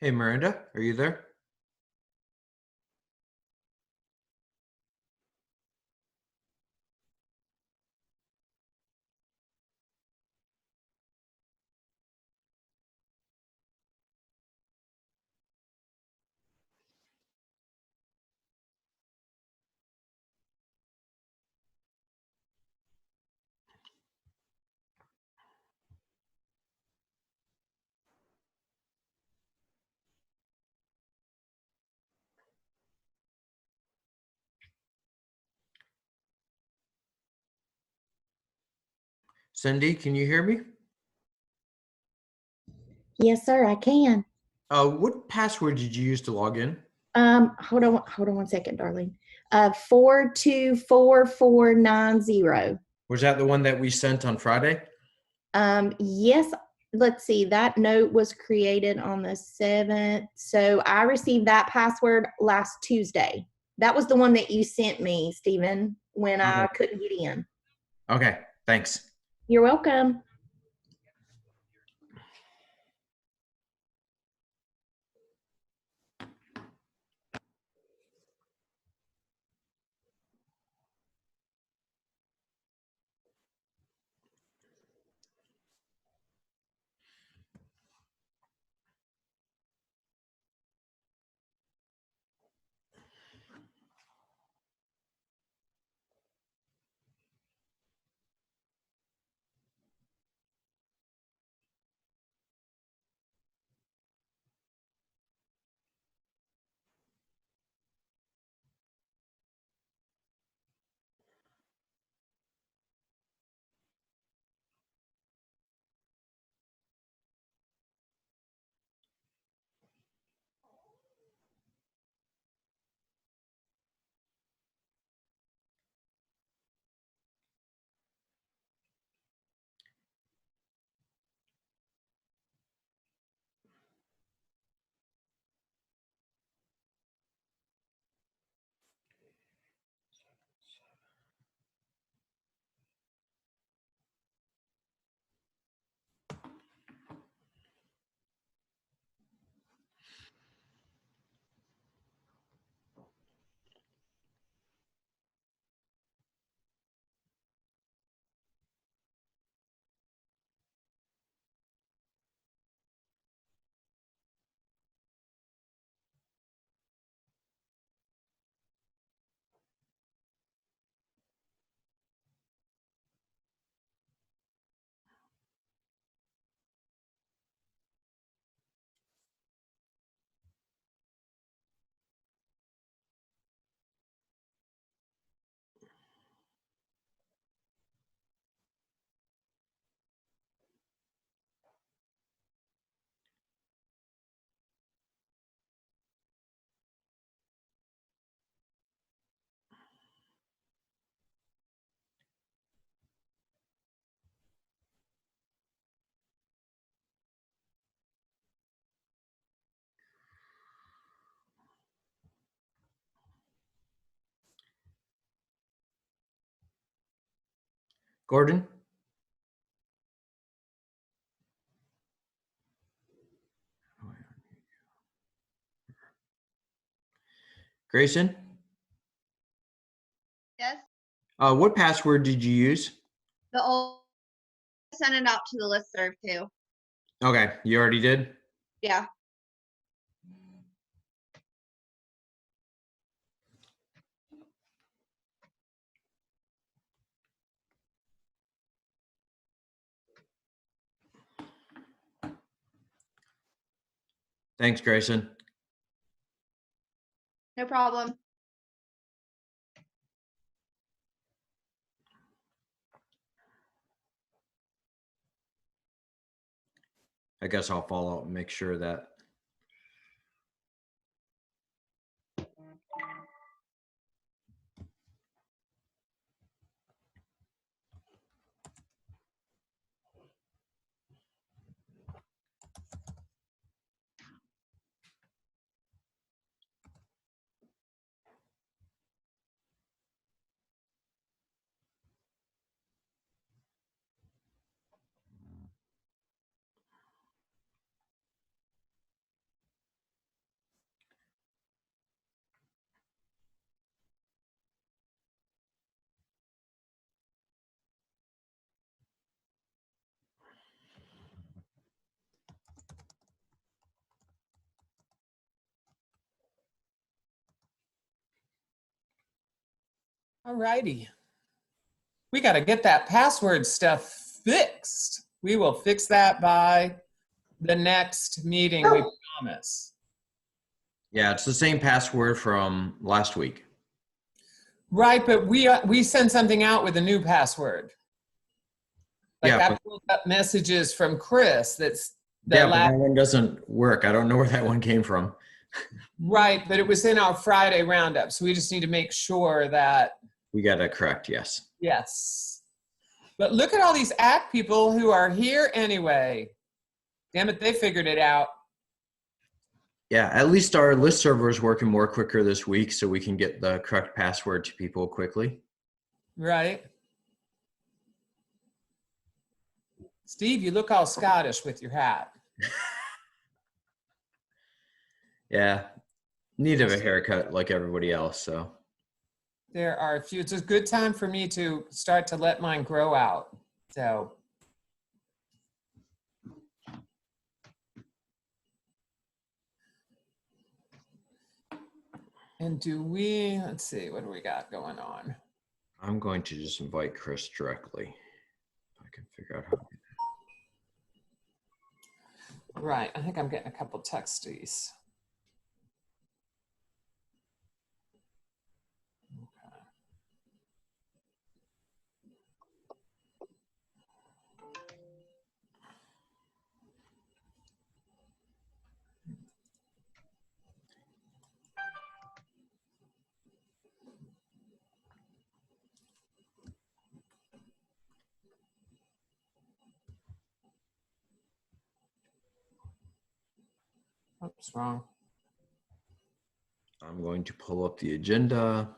Hey, Miranda, are you there? Cindy, can you hear me? Yes, sir, I can. What password did you use to log in? Hold on one second, darling. 424490. Was that the one that we sent on Friday? Yes, let's see. That note was created on the 7th. So I received that password last Tuesday. That was the one that you sent me, Stephen, when I Okay. couldn't get in. Okay, thanks. You're welcome. Gordon? Grayson? Yes, What password did you use? the old sent it out to the listserv too. Okay, you already did? Yeah. Thanks, Grayson. No problem. I guess I'll follow up and make sure that All righty. We got to get that password stuff fixed. We will fix that by the next meeting, we promise. Yeah, it's the same password from last week. Right, but we send something out with a new password. Like Yeah, I pulled up messages from Chris that's the yeah, but last, that one doesn't work. I don't know where that one came from. right, but it was in our Friday roundup. So we just need to make sure that, We got it correct, yes. yes. But look at all these ACT people who are here anyway. Damn it, they figured it out. Yeah, at least our list server is working more quicker this week so we can get the correct password to people quickly. Right. Steve, you look all Scottish with your hat. Yeah, need of a haircut like everybody else, so. There are a few. It's a good time for me to start to let mine grow out. So. And do we, let's see, what do we got going on? I'm going to just invite Chris directly. If I can figure out how to do that. Right, I think I'm getting a couple texties. Okay. Oops, wrong. I'm going to pull up the agenda.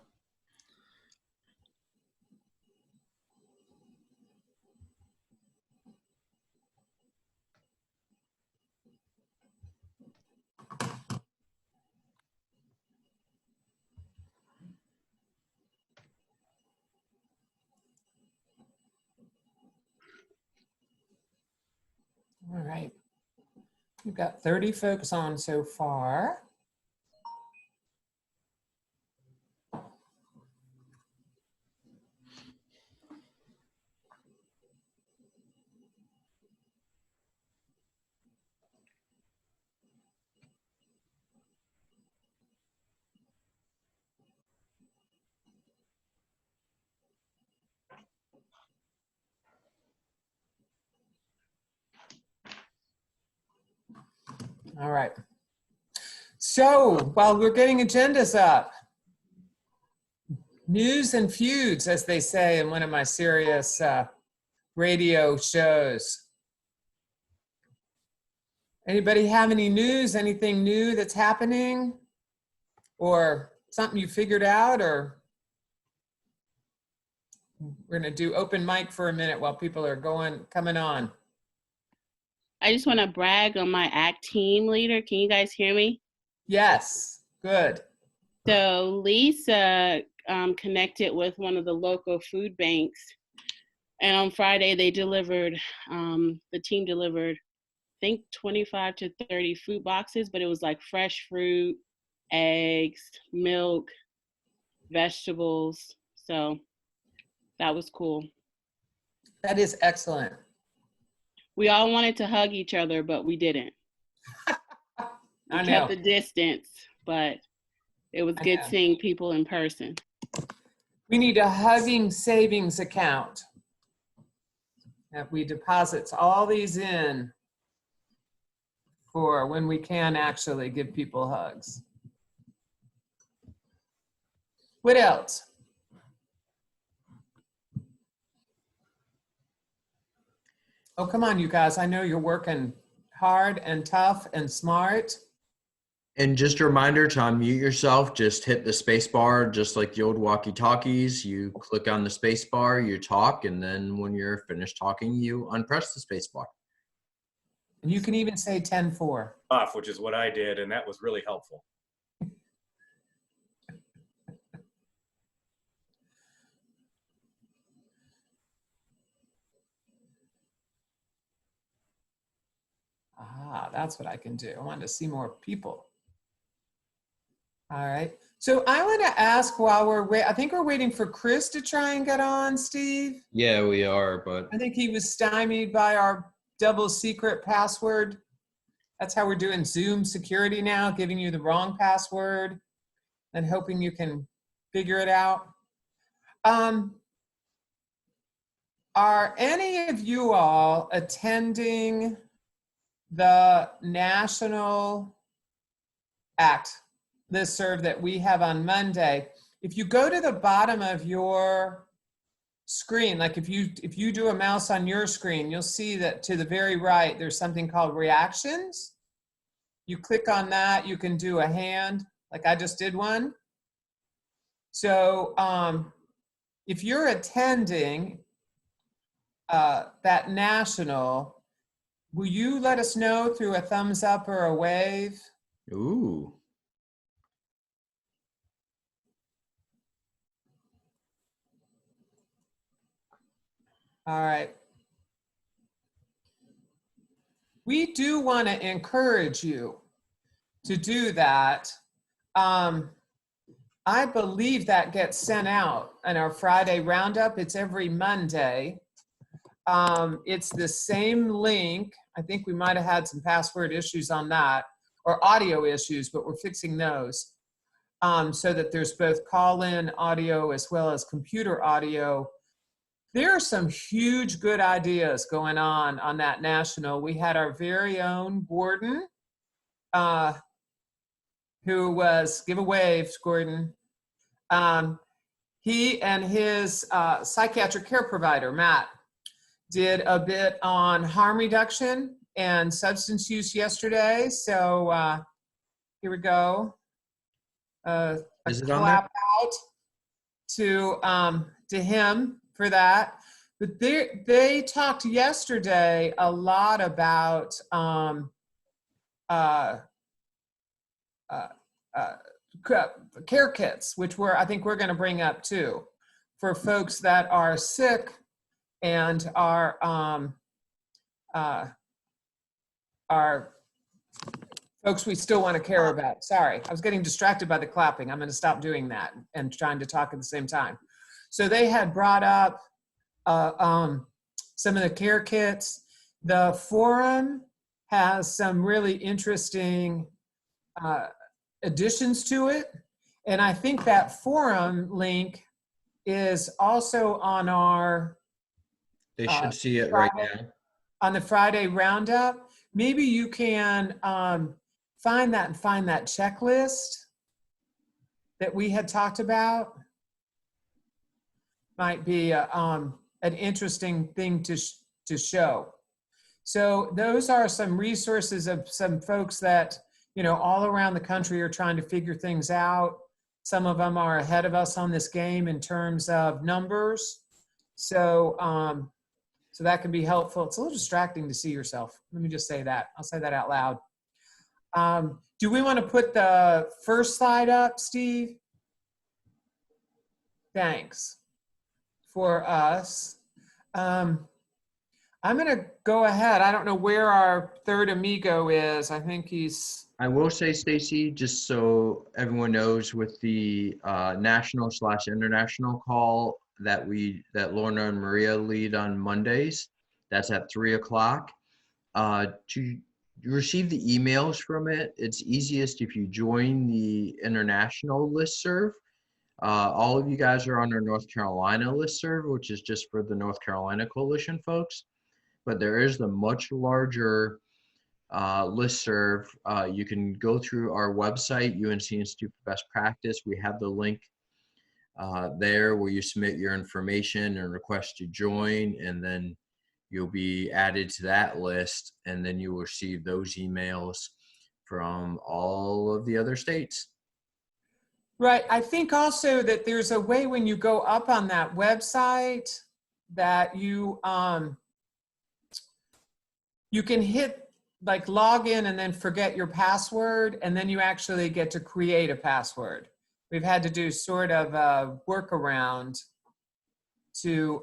All right. We've got 30 folks on so far. All right. So while we're getting agendas up, news and feuds, as they say in one of my serious radio shows. Anybody have any news, anything new that's happening? Or something you figured out? Or we're gonna do open mic for a minute while people are coming on. I just want to brag on my ACT team leader. Can you guys hear me? Yes, good. So Lisa connected with one of the local food banks. And on Friday, they delivered, the team delivered, I think 25 to 30 food boxes, but it was like fresh fruit, eggs, milk, vegetables. So that was cool. That is excellent. We all wanted to hug each other, but we didn't. We I kept know. the distance, but it was I good know. seeing people in person. We need a hugging savings account that we deposit all these in for when we can actually give people hugs. What else? Oh, come on, you guys. I know you're working hard and tough and smart. And just a reminder to unmute yourself, just hit the space bar, just like the old walkie-talkies. You click on the space bar, you talk, and then when you're finished talking, you unpress the space bar. And you can even say 10-4. Off, which is what I did, and that was really helpful. Ah, that's what I can do. I wanted to see more people. All right. So I want to ask while I think we're waiting for Chris to try and get on, Steve. Yeah, we are, but I think he was stymied by our double secret password. That's how we're doing Zoom security now, giving you the wrong password and hoping you can figure it out. Are any of you all attending the National Act listserv that we have on Monday? If you go to the bottom of your screen, like if you do a mouse on your screen, you'll see that to the very right, there's something called reactions. You click on that, you can do a hand, like I just did one. So if you're attending that national, will you let us know through a thumbs up or a wave? ooh. All right. We do want to encourage you to do that. I believe that gets sent out in our Friday roundup. It's every Monday. It's the same link. I think we might have had some password issues on that, or audio issues, but we're fixing those. So that there's both call-in audio as well as computer audio. There are some huge good ideas going on that national. We had our very own Gordon, who was, give a wave, Gordon. He and his psychiatric care provider, Matt, did a bit on harm reduction and substance use yesterday. So here we go. A Is it on there? clap out to him for that. But they talked yesterday a lot about care kits, which I think we're going to bring up too, for folks that are sick and are folks we still want to care about. Sorry, I was getting distracted by the clapping. I'm going to stop doing that and trying to talk at the same time. So they had brought up some of the care kits. The forum has some really interesting additions to it. And I think that forum link is also on our They should see it right now. on the Friday roundup. Maybe you can find that checklist that we had talked about. Might be an interesting thing to show. So those are some resources of some folks that, you know, all around the country are trying to figure things out. Some of them are ahead of us on this game in terms of numbers. So, so that can be helpful. It's a little distracting to see yourself. Let me just say that. I'll say that out loud. Do we want to put the first slide up, Steve? Thanks for us. I'm going to go ahead. I don't know where our third amigo is. I think he's... I will say, Stacy, just so everyone knows, with the national/international call that Lorna and Maria lead on Mondays, that's at 3:00. To receive the emails from it, it's easiest if you join the international listserv. All of you guys are on our North Carolina listserv, which is just for the North Carolina Coalition folks. But there is the much larger listserv. You can go through our website, UNC Institute for Best Practice. We have the link there where you submit your information and request to join, and then you'll be added to that list, and then you will receive those emails from all of the other states. Right. I think also that there's a way when you go up on that website that you you can hit like log in and then forget your password, and then you actually get to create a password. We've had to do sort of a workaround to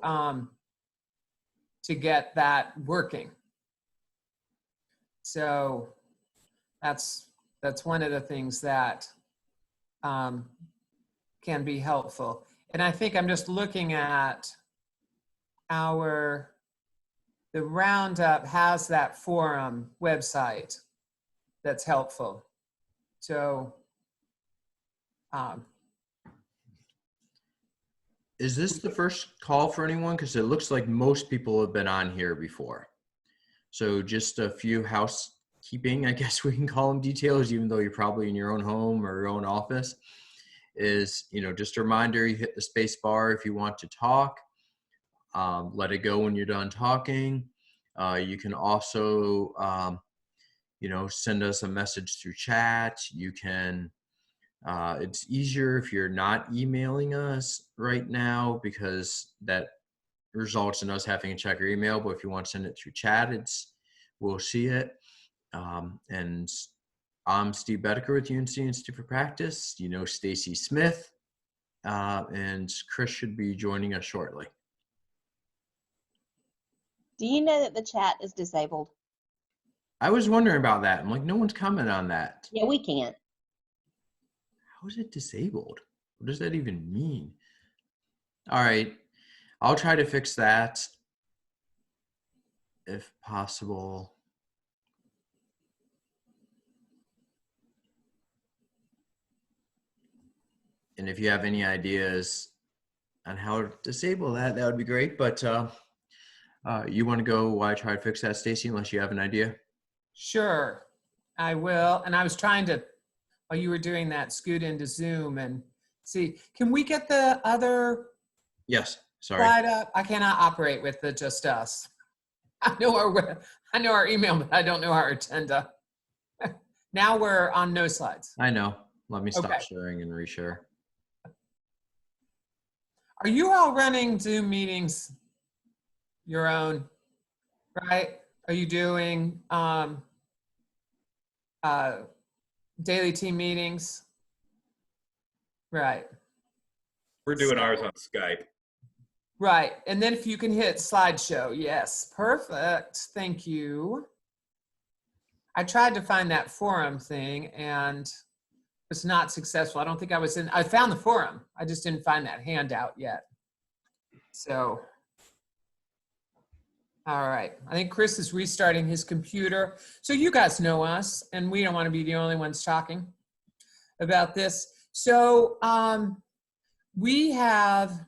get that working. So that's one of the things that can be helpful. And I think I'm just looking at the Roundup has that forum website that's helpful. So, Is this the first call for anyone? Because it looks like most people have been on here before. So just a few housekeeping, I guess we can call them details, even though you're probably in your own home or your own office, is, just a reminder, you hit the space bar if you want to talk. Let it go when you're done talking. You can also, send us a message through chat. You can, it's easier if you're not emailing us right now, because that results in us having to check your email. But if you want to send it through chat, we'll see it. And I'm Steve Bedeker with UNC Institute for Practice. Stacy Smith, and Chris should be joining us shortly. Do you know that the chat is disabled? I was wondering about that. I'm like, no one's commenting on that. Yeah, we can't. How is it disabled? What does that even mean? All right, I'll try to fix that if possible. And if you have any ideas on how to disable that, that would be great. But you want to go while I try to fix that, Stacy, unless you have an idea? sure, I will. And I was trying to, while you were doing that, scoot into Zoom and see, can we get the other Yes, sorry. slide up? I cannot operate with the just us. I know our email, but I don't know our agenda. Now we're on no slides. I know. Let me stop Okay. sharing and reshare. Are you all running Zoom meetings your own, right? Are you doing daily team meetings? Right, We're doing ours on Skype. right. And then if you can hit slideshow, yes, perfect, thank you. I tried to find that forum thing and was not successful. I don't think I found the forum. I just didn't find that handout yet. So, all right. I think Chris is restarting his computer. So you guys know us, and we don't want to be the only ones talking about this. So we have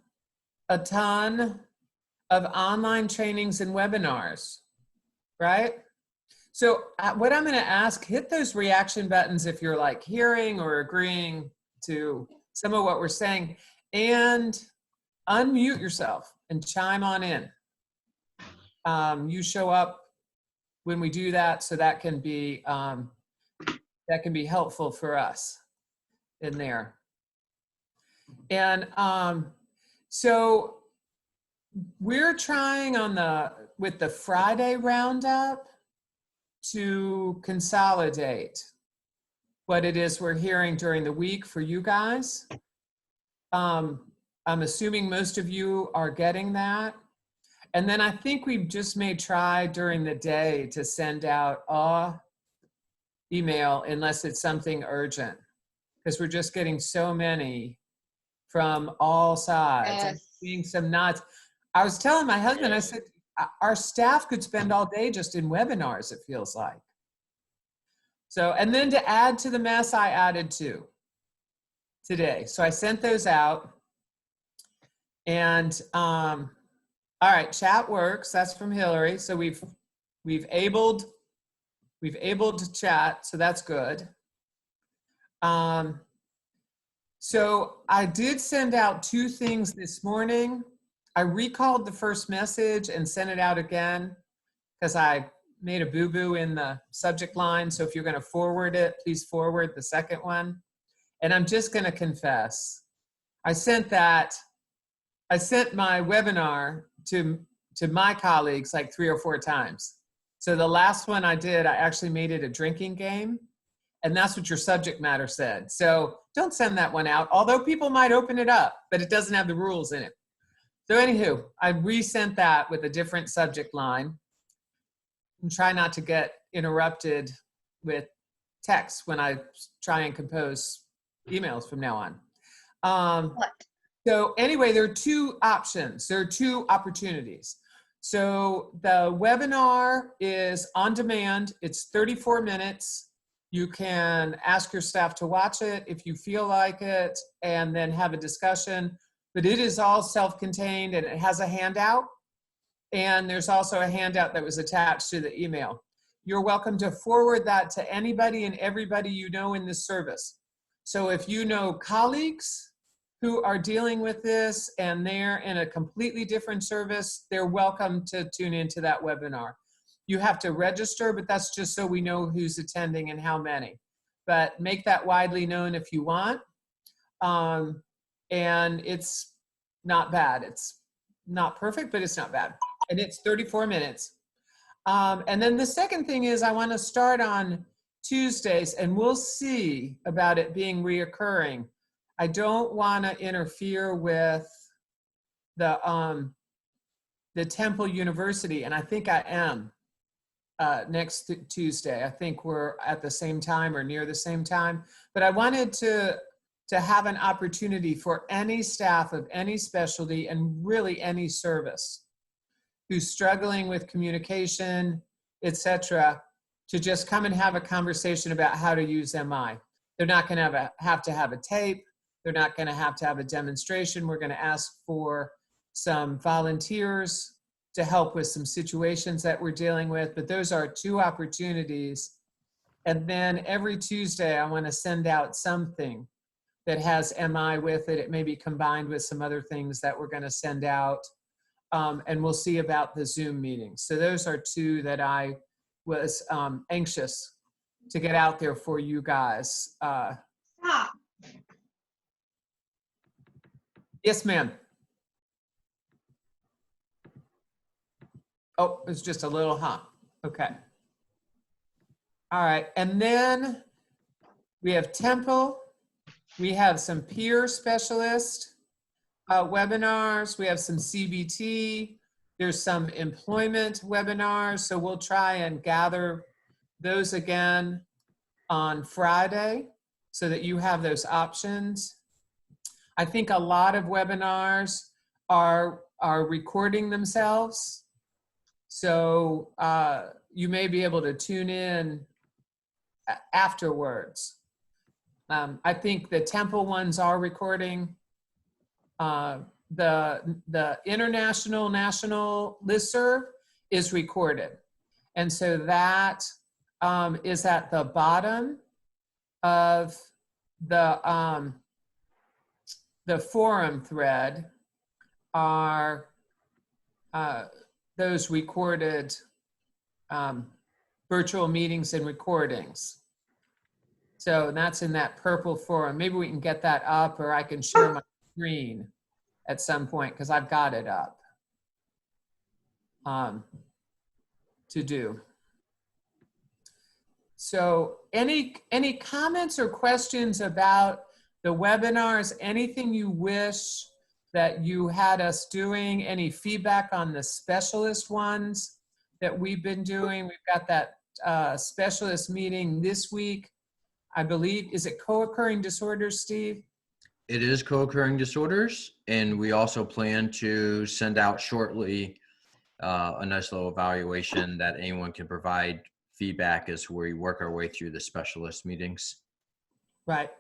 a ton of online trainings and webinars, right? So what I'm going to ask, hit those reaction buttons if you're like hearing or agreeing to some of what we're saying, and unmute yourself and chime on in. You show up when we do that, so that can be helpful for us in there. And so we're trying with the Friday roundup to consolidate what it is we're hearing during the week for you guys. I'm assuming most of you are getting that. And then I think we just may try during the day to send out a email unless it's something urgent, because we're just getting so many from all sides. I'm Yes. seeing some nods. I was telling my husband, I said, our staff could spend all day just in webinars, it feels like. So, and then to add to the mess, I added 2 today. So I sent those out. And all right, chat works. That's from Hillary. So we've abled to chat, so that's good. So I did send out 2 things this morning. I recalled the first message and sent it out again because I made a boo-boo in the subject line. So if you're going to forward it, please forward the second one. And I'm just going to confess, I sent my webinar to my colleagues like 3 or 4 times. So the last one I did, I actually made it a drinking game. And that's what your subject matter said. So don't send that one out, although people might open it up, but it doesn't have the rules in it. So anywho, I resent that with a different subject line, and try not to get interrupted with text when I try and compose emails from now on. What? So anyway, there are two options. There are two opportunities. So the webinar is on demand. It's 34 minutes. You can ask your staff to watch it if you feel like it, and then have a discussion. But it is all self-contained, and it has a handout. And there's also a handout that was attached to the email. You're welcome to forward that to anybody and everybody you know in this service. So if you know colleagues who are dealing with this and they're in a completely different service, they're welcome to tune into that webinar. You have to register, but that's just so we know who's attending and how many. But make that widely known if you want. And it's not bad. It's not perfect, but it's not bad. And it's 34 minutes. And then the second thing is I want to start on Tuesdays, and we'll see about it being reoccurring. I don't want to interfere with the Temple University, and I think I am next Tuesday. I think we're at the same time or near the same time. But I wanted to have an opportunity for any staff of any specialty and really any service who's struggling with communication, etc., to just come and have a conversation about how to use MI. They're not going to have to have a tape. They're not going to have a demonstration. We're going to ask for some volunteers to help with some situations that we're dealing with. But those are two opportunities. And then every Tuesday, I want to send out something that has MI with it. It may be combined with some other things that we're going to send out. And we'll see about the Zoom meetings. So those are two that I was anxious to get out there for you guys. Stop. Yes, ma'am. Oh, it's just a little, huh? Okay. All right, and then we have Temple. We have some peer specialist webinars. We have some CBT. There's some employment webinars. So we'll try and gather those again on Friday so that you have those options. I think a lot of webinars are recording themselves. So you may be able to tune in afterwards. I think the Temple ones are recording. The international national listserv is recorded. And so that is at the bottom of the forum thread are those recorded virtual meetings and recordings. So that's in that purple forum. Maybe we can get that up, or I can share my screen at some point because I've got it up to do. So any comments or questions about the webinars, anything you wish that you had us doing, any feedback on the specialist ones that we've been doing? We've got that specialist meeting this week. I believe, is it co-occurring disorders, Steve? It is co-occurring disorders, and we also plan to send out shortly a nice little evaluation that anyone can provide feedback as we work our way through the specialist meetings. Right.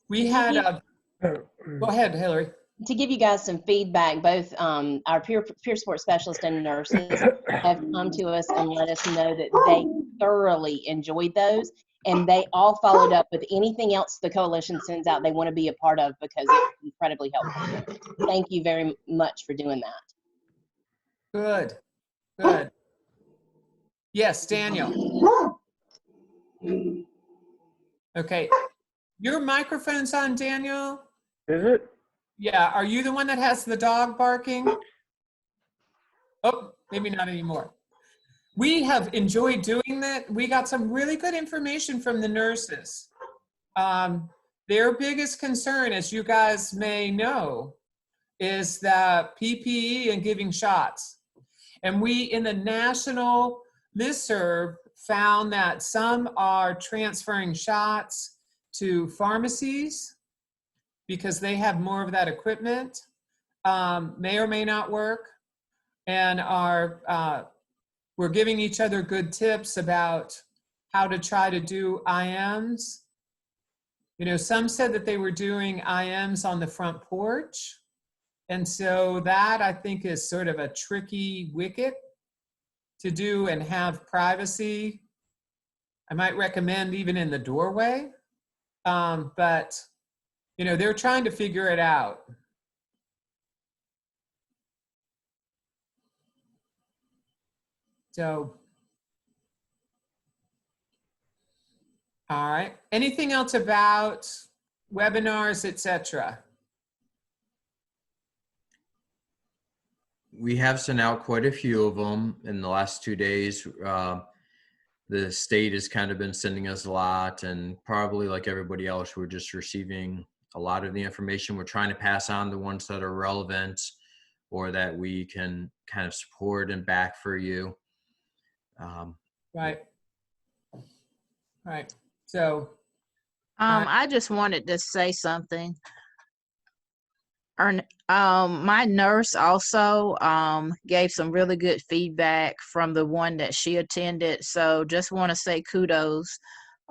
We had go ahead, Hillary. To give you guys some feedback, both our peer support specialists and nurses have come to us and let us know that they thoroughly enjoyed those, and they all followed up with anything else the coalition sends out they want to be a part of because it's incredibly helpful. Thank you very much for doing that. Good, good. Yes, Daniel. Okay, your microphone's on, Daniel. Is it? Yeah, are you the one that has the dog barking? Oh, maybe not anymore. We have enjoyed doing that. We got some really good information from the nurses. Their biggest concern, as you guys may know, is the PPE and giving shots. And we, in the national listserv, found that some are transferring shots to pharmacies because they have more of that equipment, may or may not work, and we're giving each other good tips about how to try to do IMs. You know, some said that they were doing IMs on the front porch. And so that I think is sort of a tricky wicket to do and have privacy. I might recommend even in the doorway. But, you know, they're trying to figure it out. So, all right. Anything else about webinars, etc.? We have sent out quite a few of them in the last 2 days. The state has kind of been sending us a lot, and probably like everybody else, we're just receiving a lot of the information. We're trying to pass on the ones that are relevant or that we can kind of support and back for you. Right. Right. So. I just wanted to say something. My nurse also gave some really good feedback from the one that she attended. So just want to say kudos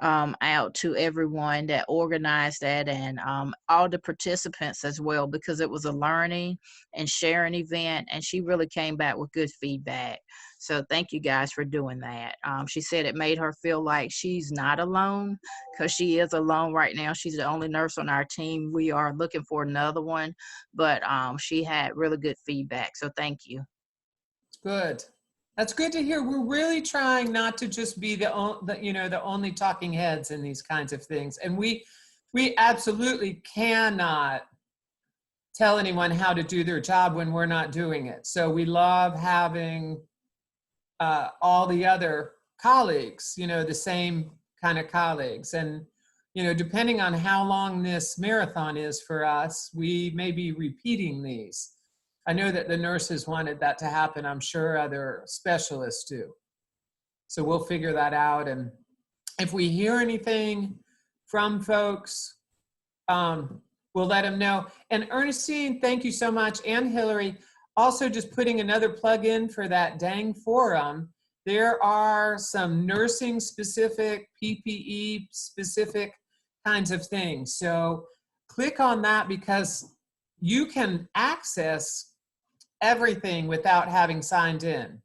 out to everyone that organized that and all the participants as well, because it was a learning and sharing event, and she really came back with good feedback. So thank you guys for doing that. She said it made her feel like she's not alone, because she is alone right now. She's the only nurse on our team. We are looking for another one, but she had really good feedback. So thank you. Good. That's good to hear. We're really trying not to just be the only talking heads in these kinds of things. And we absolutely cannot tell anyone how to do their job when we're not doing it. So we love having all the other colleagues, you know, the same kind of colleagues. And, you know, depending on how long this marathon is for us, we may be repeating these. I know that the nurses wanted that to happen. I'm sure other specialists do. So we'll figure that out. And if we hear anything from folks, we'll let them know. And Ernestine, thank you so much. And Hillary, also just putting another plug in for that dang forum. There are some nursing specific, PPE specific kinds of things. So click on that, because you can access everything without having signed in.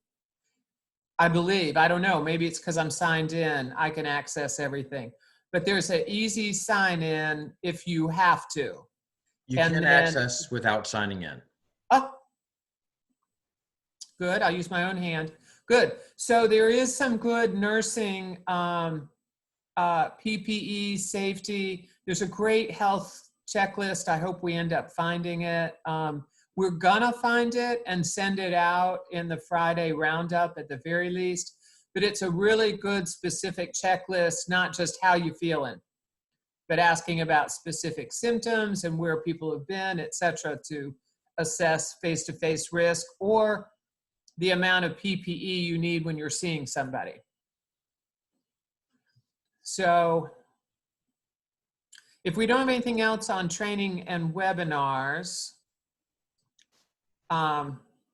I believe, I don't know, maybe it's because I'm signed in, I can access everything. But there's an easy sign in if you have to. You can access without signing in. Oh, good, I'll use my own hand. Good, so there is some good nursing PPE safety. There's a great health checklist. I hope we end up finding it. We're gonna find it and send it out in the Friday roundup at the very least, but it's a really good specific checklist, not just how you feeling, but asking about specific symptoms and where people have been, et cetera, to assess face-to-face risk or the amount of PPE you need when you're seeing somebody. So if we don't have anything else on training and webinars,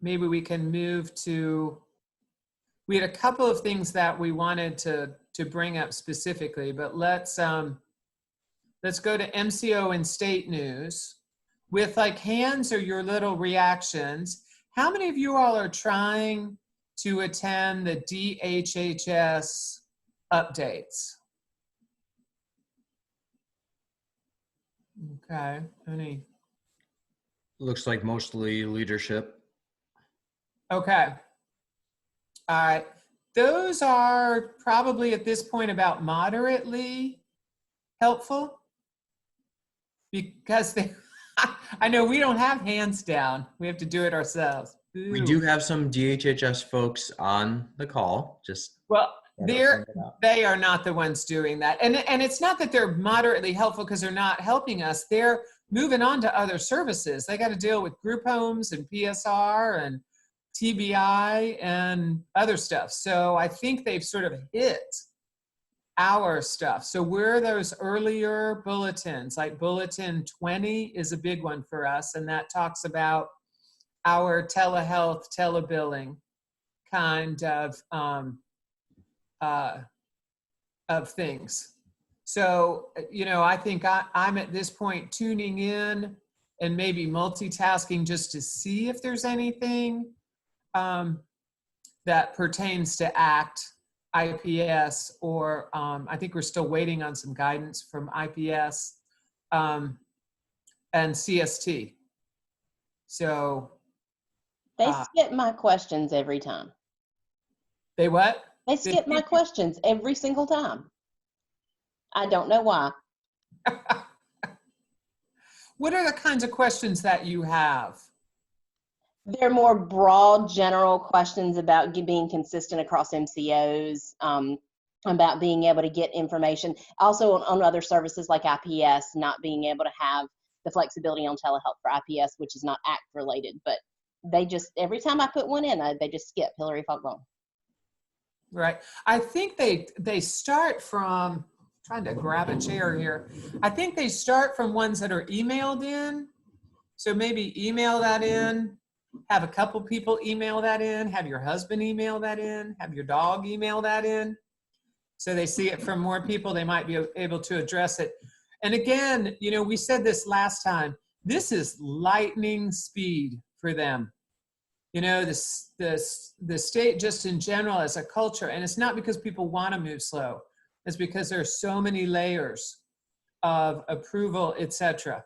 maybe we can move to, we had a couple of things that we wanted to bring up specifically, but let's go to MCO and state news with like hands or your little reactions. How many of you all are trying to attend the DHHS updates? Okay, any? Looks like mostly leadership. Okay. All right. Those are probably at this point about moderately helpful because they, I know we don't have hands down. We have to do it ourselves. Ooh. We do have some DHHS folks on the call. Just well, they are not the ones doing that. And it's not that they're moderately helpful because they're not helping us. They're moving on to other services. They got to deal with group homes and PSR and TBI and other stuff. So I think they've sort of hit our stuff. So we're those earlier bulletins, like Bulletin 20 is a big one for us, and that talks about our telehealth, telebilling kind of things. So, I think I'm at this point tuning in and maybe multitasking just to see if there's anything that pertains to ACT, IPS, or I think we're still waiting on some guidance from IPS and CST. So They skip my questions every time. they what? They skip my questions every single time. I don't know why. What are the kinds of questions that you have? They're more broad, general questions about being consistent across MCOs, about being able to get information. Also on other services like IPS, not being able to have the flexibility on telehealth for IPS, which is not ACT related. But they just, every time I put one in, they just skip Hillary Foghorn. Right. I think they start from, trying to grab a chair here. I think they start from ones that are emailed in. So maybe email that in, have a couple people email that in, have your husband email that in, have your dog email that in. So they see it from more people, they might be able to address it. And again, we said this last time, this is lightning speed for them. The state just in general as a culture, and it's not because people want to move slow, it's because there's so many layers of approval, etc.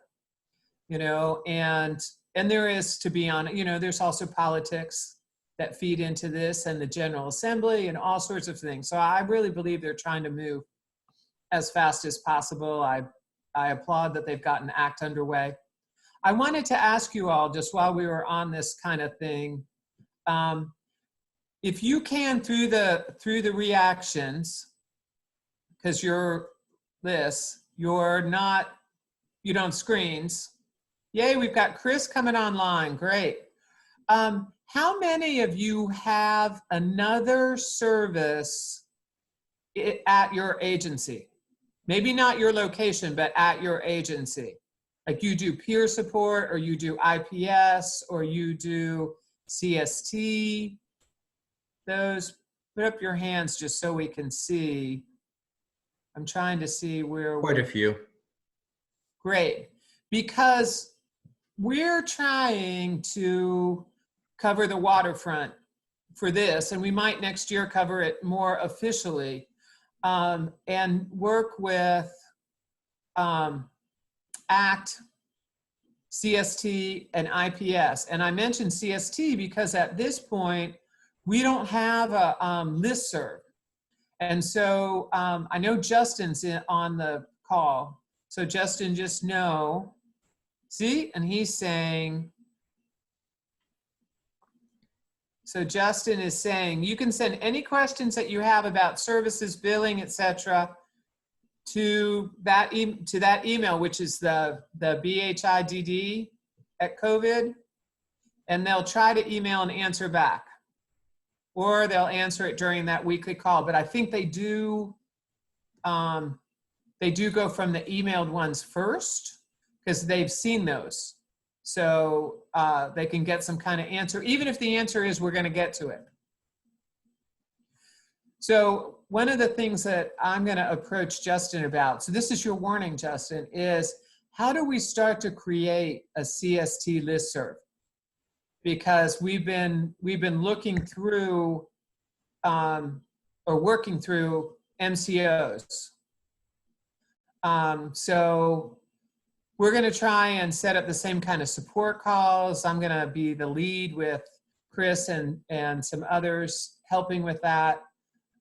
And there is, to be honest, there's also politics that feed into this, and the General Assembly and all sorts of things. So I really believe they're trying to move as fast as possible. I applaud that they've gotten ACT underway. I wanted to ask you all, just while we were on this kind of thing, if you can, through the reactions, because you don't screens. Yay, we've got Chris coming online, great. How many of you have another service at your agency? Maybe not your location, but at your agency. Like you do peer support, or you do IPS, or you do CST. Those, put up your hands just so we can see. I'm trying to see where Quite a few. Great, because we're trying to cover the waterfront for this, and we might next year cover it more officially, and work with ACT, CST, and IPS. And I mentioned CST because at this point, we don't have a listserv. And so I know Justin's on the call. So Justin, just know, see, and he's saying, so Justin is saying, you can send any questions that you have about services, billing, etc., to that email, which is the BHIDD at COVID, and they'll try to email and answer back, or they'll answer it during that weekly call. But I think they do go from the emailed ones first, because they've seen those. So they can get some kind of answer, even if the answer is we're going to get to it. So one of the things that I'm going to approach Justin about, so this is your warning, Justin, is how do we start to create a CST listserv? Because we've been looking through or working through MCOs. So we're going to try and set up the same kind of support calls. I'm going to be the lead with Chris and some others helping with that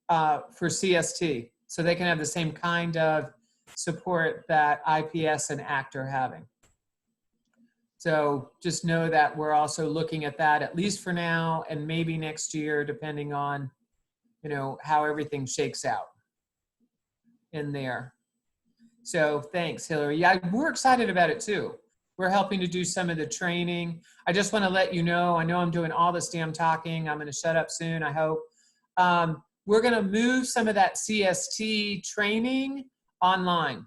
for CST, so they can have the same kind of support that IPS and ACT are having. So just know that we're also looking at that, at least for now, and maybe next year, depending on, how everything shakes out in there. So thanks, Hillary. Yeah, we're excited about it too. We're helping to do some of the training. I just want to let you know, I know I'm doing all this damn talking. I'm going to shut up soon, I hope. we're going to move some of that CST training online.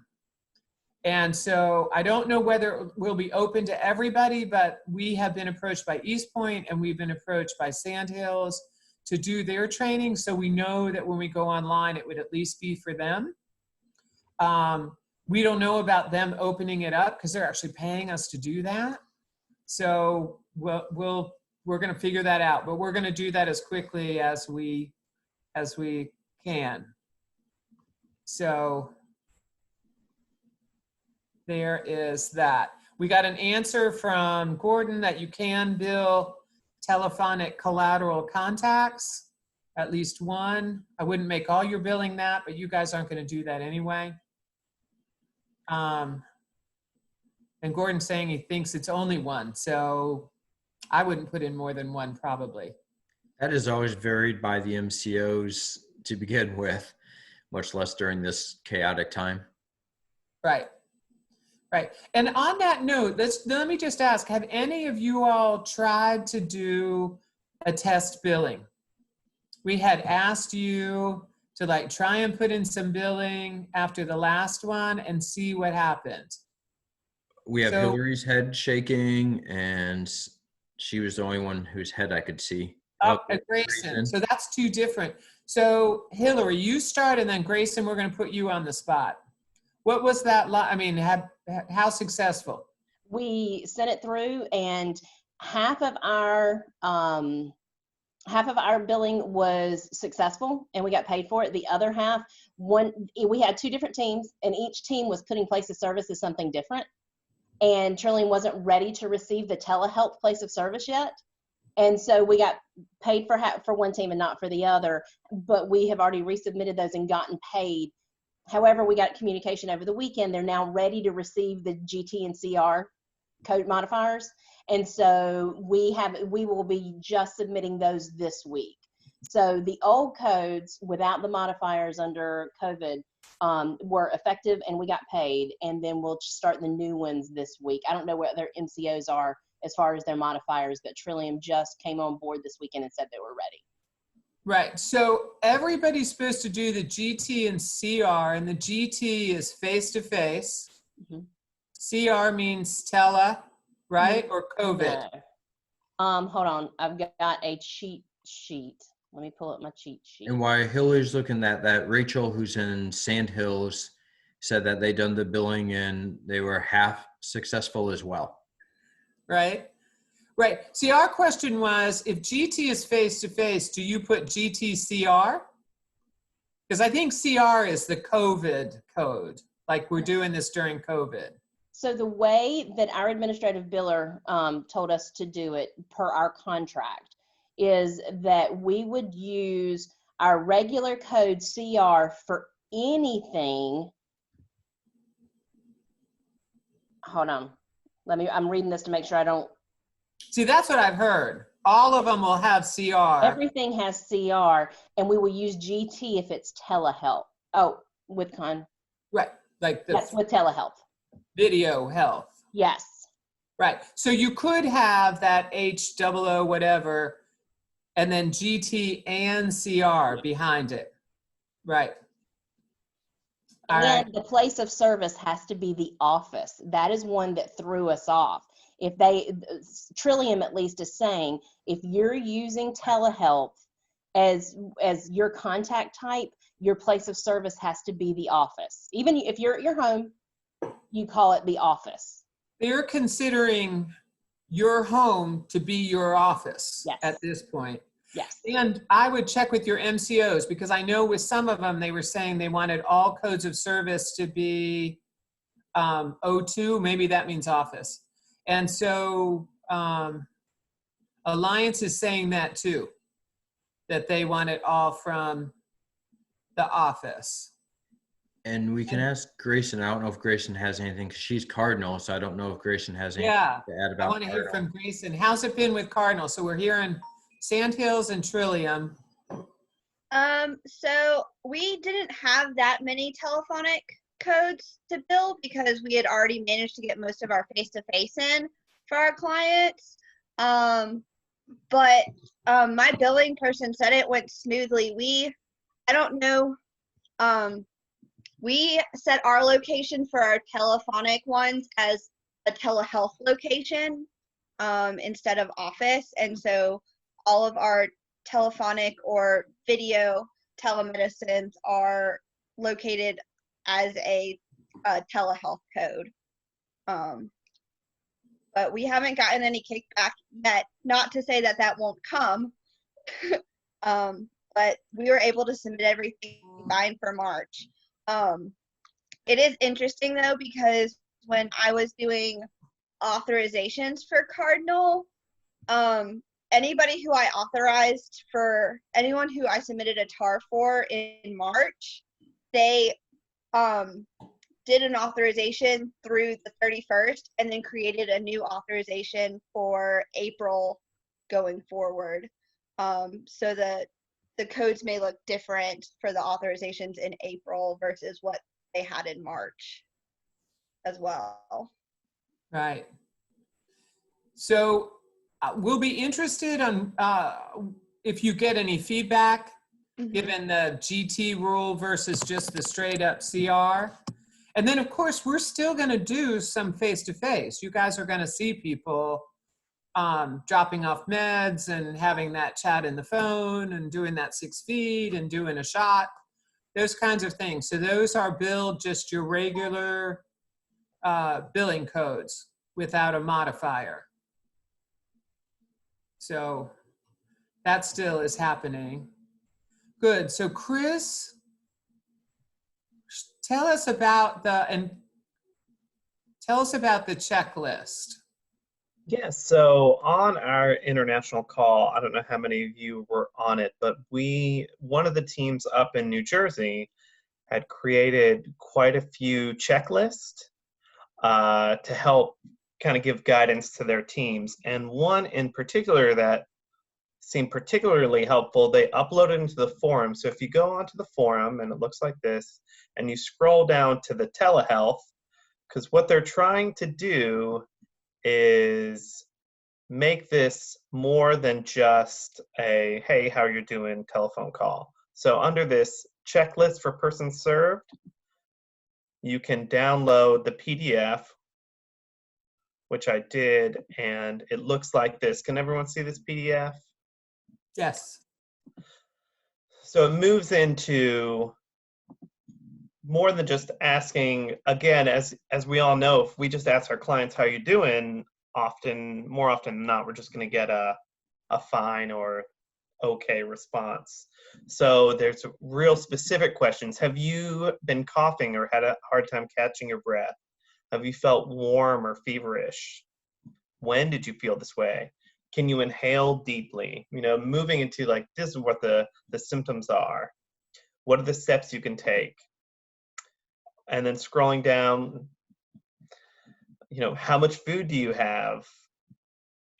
And so I don't know whether it will be open to everybody, but we have been approached by East Point and we've been approached by Sandhills to do their training. So we know that when we go online, it would at least be for them. We don't know about them opening it up because they're actually paying us to do that. So we're going to figure that out, but we're going to do that as quickly as we can. So there is that. We got an answer from Gordon that you can bill telephonic collateral contacts, at least one. I wouldn't make all your billing that, but you guys aren't going to do that anyway. And Gordon's saying he thinks it's only one, so I wouldn't put in more than one probably. That is always varied by the MCOs to begin with, much less during this chaotic time. Right. Right. And on that note, let me just ask, have any of you all tried to do a test billing? We had asked you to like try and put in some billing after the last one and see what happened. We have So- Hillary's head shaking, and she was the only one whose head I could see. Oh, Grayson. So that's two different. So Hillary, you start, and then Grayson, we're going to put you on the spot. What was that? I mean, how successful? We sent it through, and half of our billing was successful, and we got paid for it. The other half, we had two different teams, and each team was putting place of service as something different. And Trillium wasn't ready to receive the telehealth place of service yet. And so we got paid for one team and not for the other, but we have already resubmitted those and gotten paid. However, we got communication over the weekend. They're now ready to receive the GT and CR code modifiers. And so we will be just submitting those this week. So the old codes without the modifiers under COVID were effective, and we got paid, and then we'll start the new ones this week. I don't know what their MCOs are as far as their modifiers, but Trillium just came on board this weekend and said they were ready. Right. So everybody's supposed to do the GT and CR, and the GT is face-to-face. CR means tele, right? Or COVID. No. Hold on. I've got a cheat sheet. Let me pull up my cheat sheet. And while Hillary's looking at that, Rachel, who's in Sandhills, said that they done the billing and they were half successful as well. Right. Right. See, our question was, if GT is face-to-face, do you put GT-CR? Because I think CR is the COVID code, like we're doing this during COVID. So the way that our administrative biller told us to do it per our contract is that we would use our regular code CR for anything. Hold on. I'm reading this to make sure I don't. See, that's what I've heard. All of them will have CR. Everything has CR, and we will use GT if it's telehealth. Oh, Right. Like the yes, with telehealth. Video health. Yes. Right. So you could have that HOO whatever, and then GT and CR behind it. Right. All right. And the place of service has to be the office. That is one that threw us off. Trillium at least is saying, if you're using telehealth as your contact type, your place of service has to be the office. Even if you're at your home, you call it the office. They're considering your home to be your office at this point. Yes. And I would check with your MCOs, because I know with some of them, they were saying they wanted all codes of service to be O2. Maybe that means office. And so Alliance is saying that too, that they want it all from the office. And we can ask Grayson. I don't know if Grayson has anything, because she's Cardinal, so I don't know if Grayson has anything to add about I want to hear Cardinal. from Grayson. How's it been with Cardinal? So we're here in Sandhills and Trillium. So we didn't have that many telephonic codes to bill because we had already managed to get most of our face-to-face in for our clients. But my billing person said it went smoothly. We I don't know. We set our location for our telephonic ones as a telehealth location instead of office. And so all of our telephonic or video telemedicines are located as a telehealth code. But we haven't gotten any kickback yet. Not to say that that won't come, but we were able to submit everything fine for March. It is interesting though, because when I was doing authorizations for Cardinal, anybody who I authorized for, anyone who I submitted a TAR for in March, they did an authorization through the 31st and then created a new authorization for April going forward. So that the codes may look different for the authorizations in April versus what they had in March as well. Right. So we'll be interested on if you get any feedback, given the GT rule versus just the straight up CR. And then of course, we're still gonna do some face-to-face. You guys are gonna see people dropping off meds and having that chat in the phone and doing that 6 feet and doing a shot, those kinds of things. So those are billed just your regular billing codes without a modifier. So that still is happening. Good. So Chris, tell us about the checklist. Yes, so on our international call, I don't know how many of you were on it, but one of the teams up in New Jersey had created quite a few checklists to help kind of give guidance to their teams. And one in particular that seemed particularly helpful, they uploaded into the forum. So if you go onto the forum and it looks like this, and you scroll down to the telehealth, because what they're trying to do is make this more than just a, hey, how you doing telephone call. So under this checklist for persons served, you can download the PDF, which I did, and it looks like this. Can everyone see this PDF? Yes. So it moves into more than just asking, again, as we all know, if we just ask our clients, how you doing, more often than not, we're just going to get a fine or okay response. So there's real specific questions. Have you been coughing or had a hard time catching your breath? Have you felt warm or feverish? When did you feel this way? Can you inhale deeply? You know, moving into like, this is what the symptoms are. What are the steps you can take? And then scrolling down, you know, how much food do you have?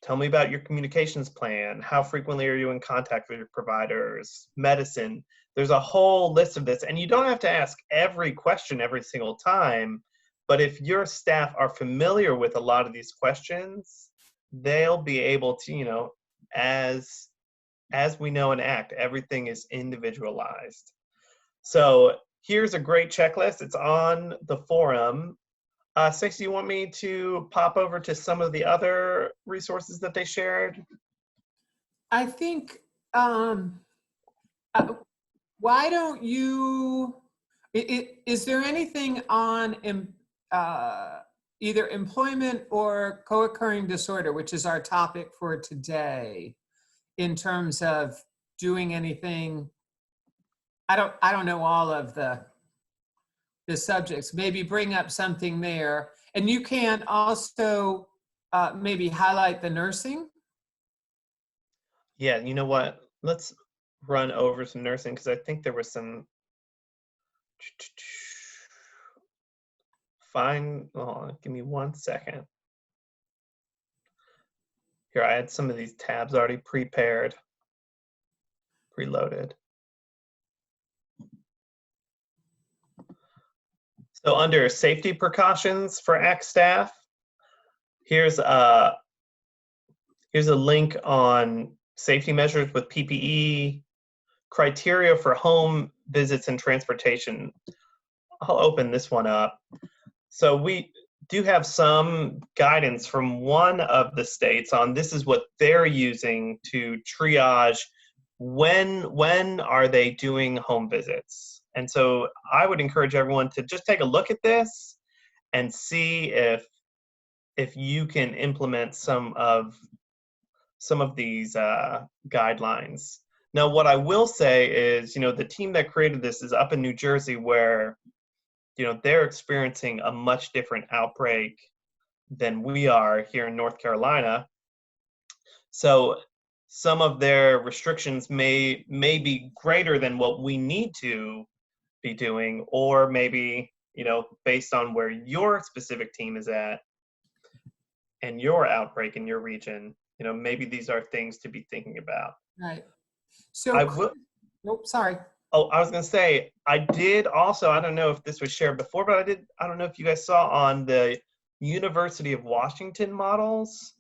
Tell me about your communications plan. How frequently are you in contact with your providers? Medicine. There's a whole list of this. And you don't have to ask every question every single time. But if your staff are familiar with a lot of these questions, they'll be able to, you know, as we know in ACT, everything is individualized. So here's a great checklist. It's on the forum. Stacey, you want me to pop over to some of the other resources that they shared? I think, why don't you, is there anything on either employment or co-occurring disorder, which is our topic for today, in terms of doing anything? I don't know all of the subjects. Maybe bring up something there. And you can also maybe highlight the nursing. Yeah, you know what? Let's run over some nursing, because I think there was some fine. Oh, give me 1 second. Here, I had some of these tabs already prepared, preloaded. So under safety precautions for ACT staff, here's a link on safety measures with PPE, criteria for home visits and transportation. I'll open this one up. So we do have some guidance from one of the states on this is what they're using to triage when are they doing home visits. And so I would encourage everyone to just take a look at this and see if you can implement some of these guidelines. Now, what I will say is, the team that created this is up in New Jersey, where they're experiencing a much different outbreak than we are here in North Carolina. So some of their restrictions may be greater than what we need to be doing, or maybe, based on where your specific team is at and your outbreak in your region, maybe these are things to be thinking about. Right. So I will. Nope, sorry. Oh, I was going to say, I did also, I don't know if this was shared before, but I don't know if you guys saw on the University of Washington models,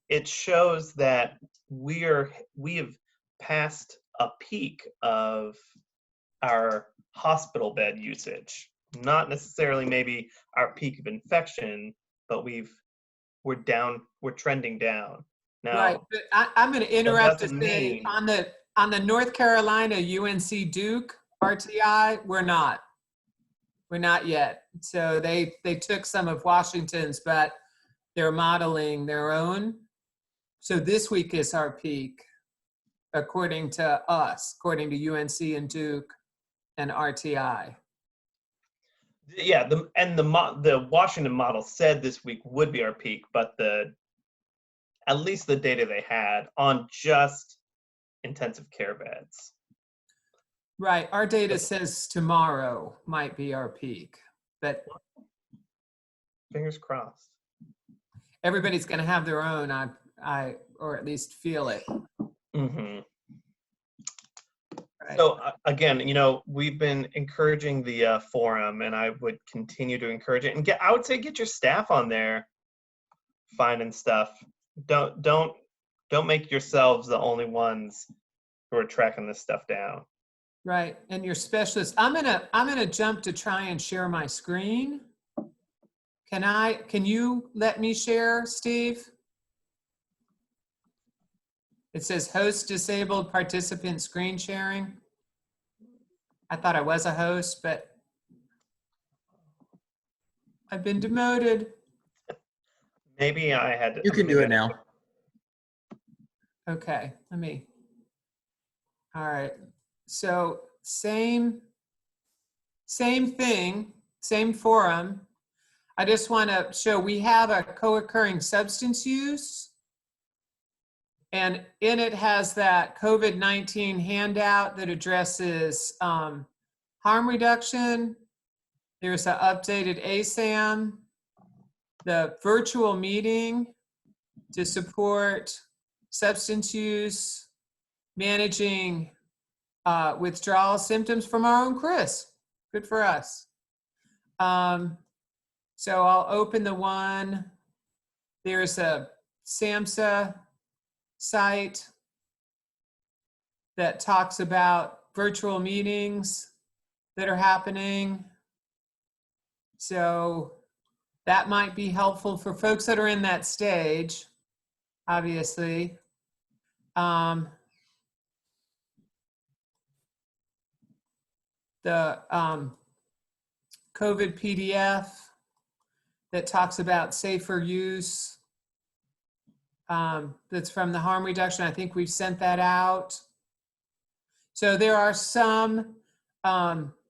it shows that we have passed a peak of our hospital bed usage. Not necessarily maybe our peak of infection, but we're trending down. Now, Right, but I'm going to interrupt to doesn't say mean- on the North Carolina UNC Duke RTI, we're not yet. So they took some of Washington's, but they're modeling their own. So this week is our peak, according to us, according to UNC and Duke and RTI. Yeah, the Washington model said this week would be our peak, but at least the data they had on just intensive care beds. Right, our data says tomorrow might be our peak, but Fingers crossed. everybody's going to have their own, or at least feel it. Mm-hmm. Right. So again, we've been encouraging the forum, and I would continue to encourage it. And I would say get your staff on there, finding stuff. Don't make yourselves the only ones who are tracking this stuff down. Right, and your specialist. I'm gonna jump to try and share my screen. Can you let me share, Steve? It says host disabled participant screen sharing. I thought I was a host, but I've been demoted. Maybe I had to. You can do it now. Okay, all right. So same thing, same forum. I just want to show we have a co-occurring substance use, and in it has that COVID-19 handout that addresses harm reduction. There's an updated ASAM, the virtual meeting to support substance use, managing withdrawal symptoms from our own Chris. Good for us. So I'll open the one. There's a SAMHSA site that talks about virtual meetings that are happening. So that might be helpful for folks that are in that stage, obviously. The COVID PDF that talks about safer use. That's from the harm reduction. I think we've sent that out. So there are some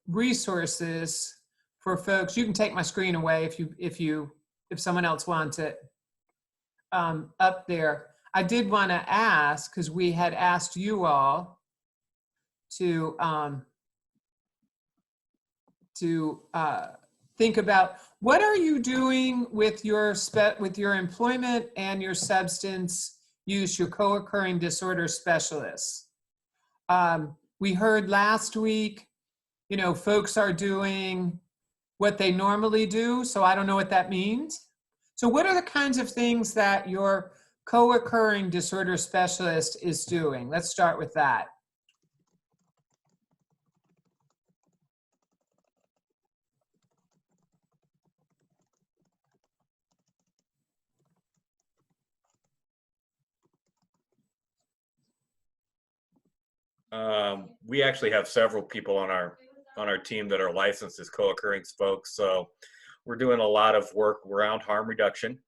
resources for folks. You can take my screen away if someone else wants it up there. I did want to ask, because we had asked you all to think about what are you doing with your employment and your substance use, your co-occurring disorder specialists. We heard last week, folks are doing what they normally do, so I don't know what that means. So what are the kinds of things that your co-occurring disorder specialist is doing? Let's start with that. We actually have several people on our team that are licensed as co-occurring folks. So we're doing a lot of work around harm reduction,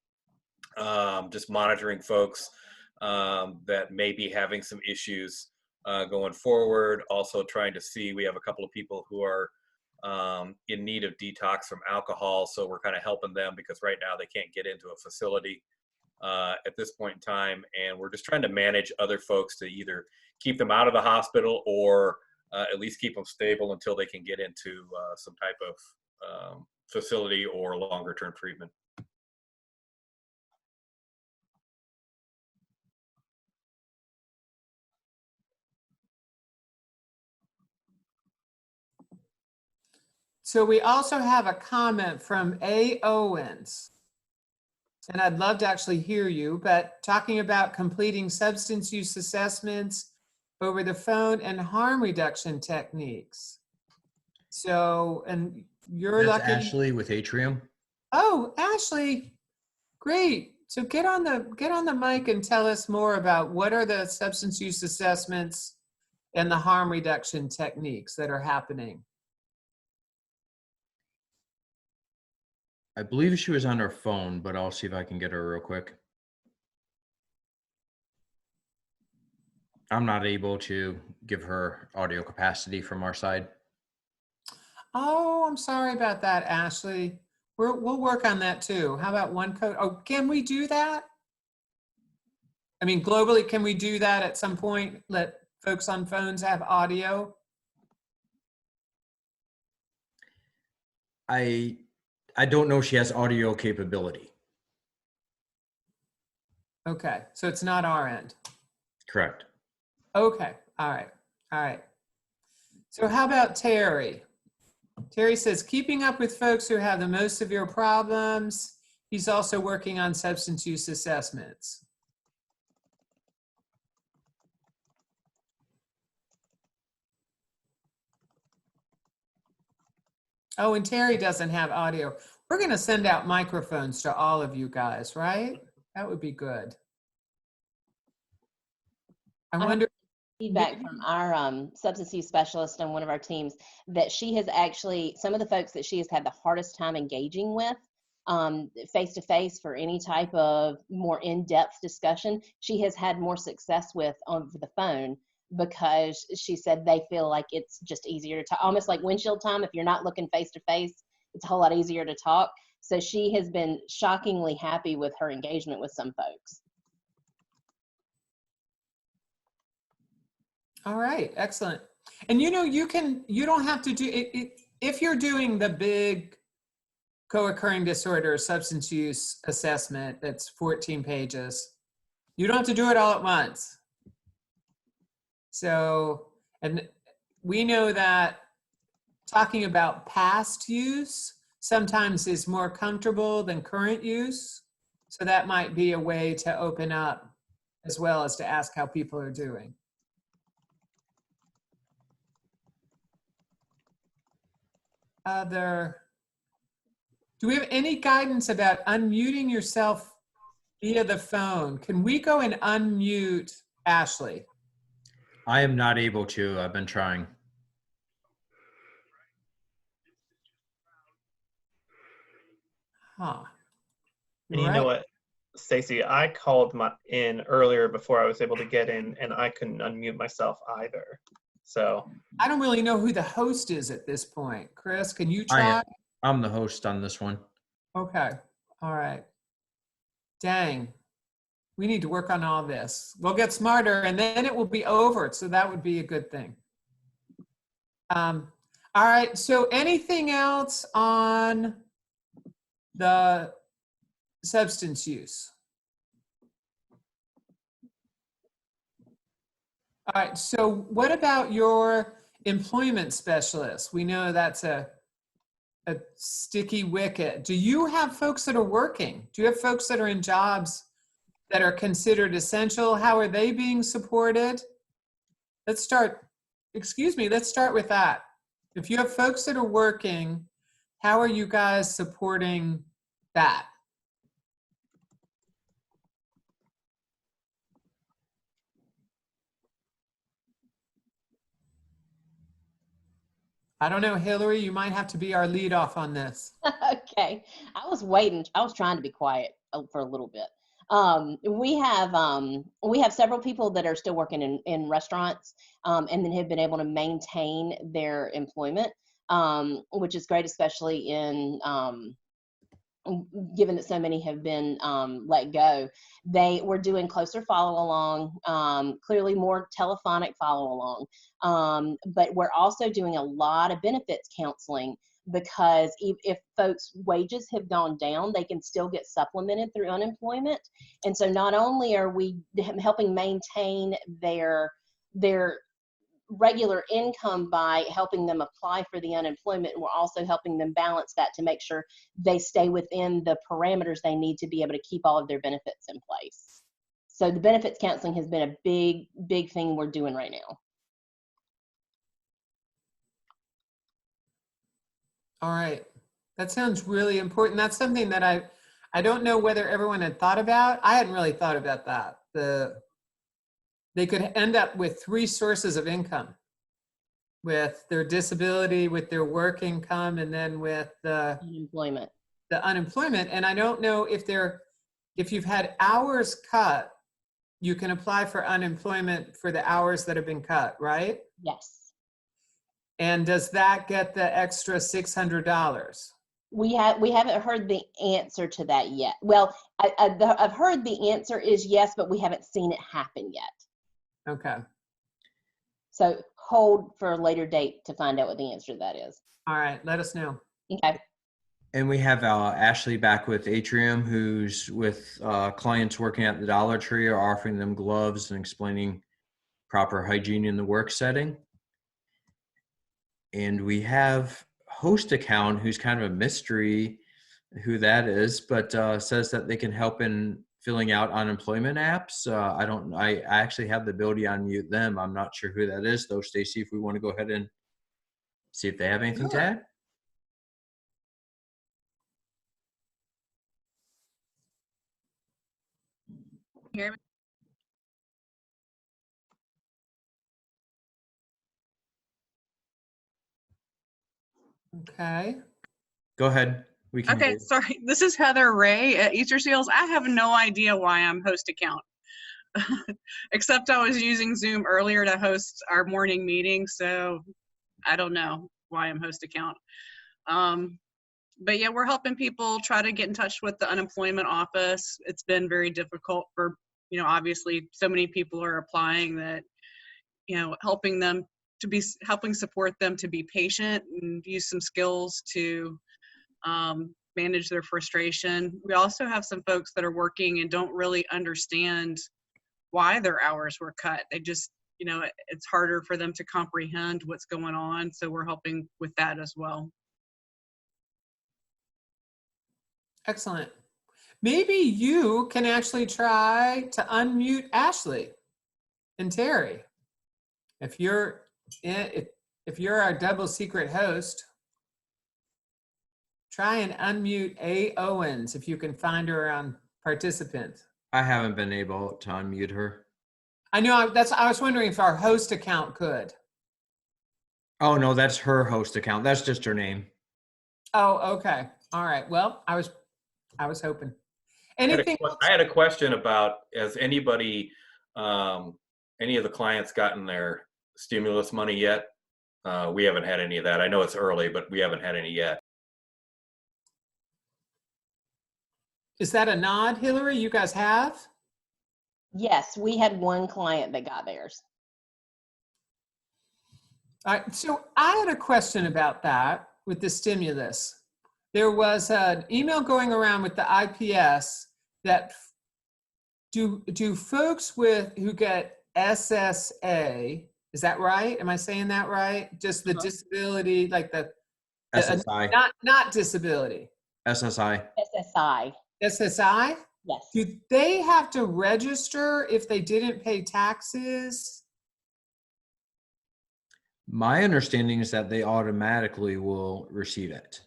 just monitoring folks that may be having some issues going forward. Also trying to see, we have a couple of people who are in need of detox from alcohol. So we're kind of helping them because right now they can't get into a facility at this point in time. And we're just trying to manage other folks to either keep them out of the hospital or at least keep them stable until they can get into some type of facility or longer term treatment. So we also have a comment from A. Owens. And I'd love to actually hear you, but talking about completing substance use assessments over the phone and harm reduction techniques. So, and you're That's lucky. Ashley with Atrium. Oh, Ashley, great. So get on the mic and tell us more about what are the substance use assessments and the harm reduction techniques that are happening. I believe she was on her phone, but I'll see if I can get her real quick. I'm not able to give her audio capacity from our side. Oh, I'm sorry about that, Ashley. We'll work on that too. How about one code? Oh, can we do that? I mean, globally, can we do that at some point? Let folks on phones have audio? I don't know if she has audio capability. Okay, so it's not our end. Correct. Okay, all right, all right. So how about Terry? Terry says, keeping up with folks who have the most severe problems. He's also working on substance use assessments. Oh, and Terry doesn't have audio. We're going to send out microphones to all of you guys, right? That would be good. I wonder. Feedback from our substance use specialist on one of our teams that she has actually, some of the folks that she has had the hardest time engaging with face to face for any type of more in-depth discussion, she has had more success with over the phone, because she said they feel like it's just easier to, almost like windshield time. If you're not looking face to face, it's a whole lot easier to talk. So she has been shockingly happy with her engagement with some folks. All right, excellent. And you know, you don't have to do it if you're doing the big co-occurring disorder substance use assessment that's 14 pages. You don't have to do it all at once. So, and we know that talking about past use sometimes is more comfortable than current use. So that might be a way to open up as well as to ask how people are doing. Do we have any guidance about unmuting yourself via the phone? Can we go and unmute Ashley? I am not able to. I've been trying. Huh. And you know what, Stacy, I called in earlier before I was able to get in, and I couldn't unmute myself either. So I don't really know who the host is at this point. Chris, can you try? I'm the host on this one. Okay. All right. Dang. We need to work on all this. We'll get smarter and then it will be over. So that would be a good thing. All right. So anything else on the substance use? All right. So what about your employment specialist? We know that's a sticky wicket. Do you have folks that are working? Do you have folks that are in jobs that are considered essential? How are they being supported? Let's start with that. If you have folks that are working, how are you guys supporting that? I don't know, Hillary, you might have to be our lead off on this. Okay. I was waiting. I was trying to be quiet for a little bit. We have several people that are still working in restaurants, and then have been able to maintain their employment, which is great, especially in given that so many have been let go. They were doing closer follow along, clearly more telephonic follow along, but we're also doing a lot of benefits counseling, because if folks' wages have gone down, they can still get supplemented through unemployment. And so not only are we helping maintain their regular income by helping them apply for the unemployment, and we're also helping them balance that to make sure they stay within the parameters they need to be able to keep all of their benefits in place. So the benefits counseling has been a big thing we're doing right now. All right. That sounds really important. That's something that I don't know whether everyone had thought about. I hadn't really thought about that. They could end up with 3 sources of income, with their disability, with their work income, and then with the unemployment. And I don't know if you've had hours cut, you can apply for unemployment for the hours that have been cut, right? Yes. And does that get the extra $600? We haven't heard the answer to that yet. Well, I've heard the answer is yes, but we haven't seen it happen yet. Okay. So hold for a later date to find out what the answer to that is. All right. Let us know. Okay. And we have Ashley back with Atrium, who's with clients working at the Dollar Tree, or offering them gloves and explaining proper hygiene in the work setting. And we have Host Account, who's kind of a mystery who that is, but says that they can help in filling out unemployment apps. I actually have the ability to unmute them. I'm not sure who that is though, Stacy, if we want to go ahead and see if they have anything to add. Hear me? Okay. Go ahead. We can. Okay, sorry. This is Heather Ray at Easter Seals. I have no idea why I'm host account, except I was using Zoom earlier to host our morning meeting, so I don't know why I'm host account. But yeah, we're helping people try to get in touch with the unemployment office. It's been very difficult for, obviously so many people are applying that, helping support them to be patient and use some skills to manage their frustration. We also have some folks that are working and don't really understand why their hours were cut. They just, it's harder for them to comprehend what's going on. So we're helping with that as well. Excellent. Maybe you can actually try to unmute Ashley and Terry. If you're our double secret host, try and unmute A. Owens if you can find her on participants. I haven't been able to unmute her. I know. I was wondering if our host account could. Oh no, that's her host account. That's just her name. Oh, okay. All right. Well, I was hoping. Anything else? I had a question about, has anybody, any of the clients gotten their stimulus money yet? We haven't had any of that. I know it's early, but we haven't had any yet. Is that a nod, Hillary? You guys have? Yes, we had one client that got theirs. All right. So I had a question about that with the stimulus. There was an email going around with the IPS that do folks who get SSA, is that right? Am I saying that right? Just the disability, like the SSI. Not disability. SSI. SSI. SSI? Yes. Do they have to register if they didn't pay taxes? My understanding is that they automatically will receive it.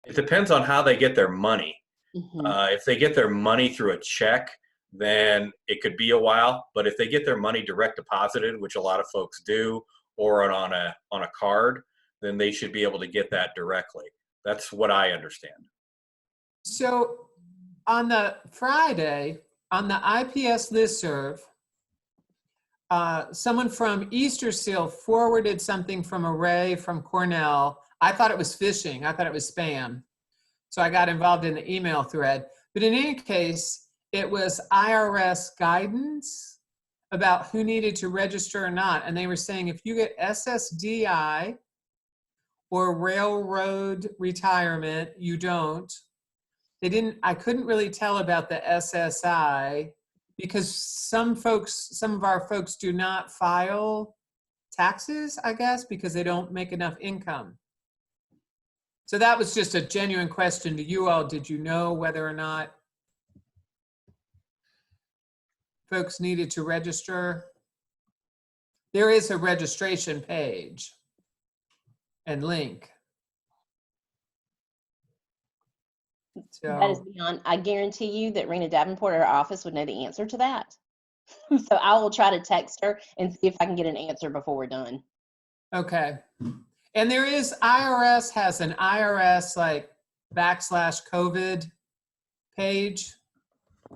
It depends on how they get their money. Mm-hmm. If they get their money through a check, then it could be a while. But if they get their money direct deposited, which a lot of folks do, or on a card, then they should be able to get that directly. That's what I understand. So on the Friday, on the IPS listserv, someone from Easter Seal forwarded something from a Ray from Cornell. I thought it was phishing. I thought it was spam. So I got involved in the email thread. But in any case, it was IRS guidance about who needed to register or not. And they were saying if you get SSDI or railroad retirement, you don't. I couldn't really tell about the SSI because some of our folks do not file taxes, I guess, because they don't make enough income. So that was just a genuine question to you all. Did you know whether or not folks needed to register? There is a registration page and link. That is So, beyond, I guarantee you that Rena Davenport at our office would know the answer to that. So I will try to text her and see if I can get an answer before we're done. okay. And there is, IRS has an IRS like /COVID page.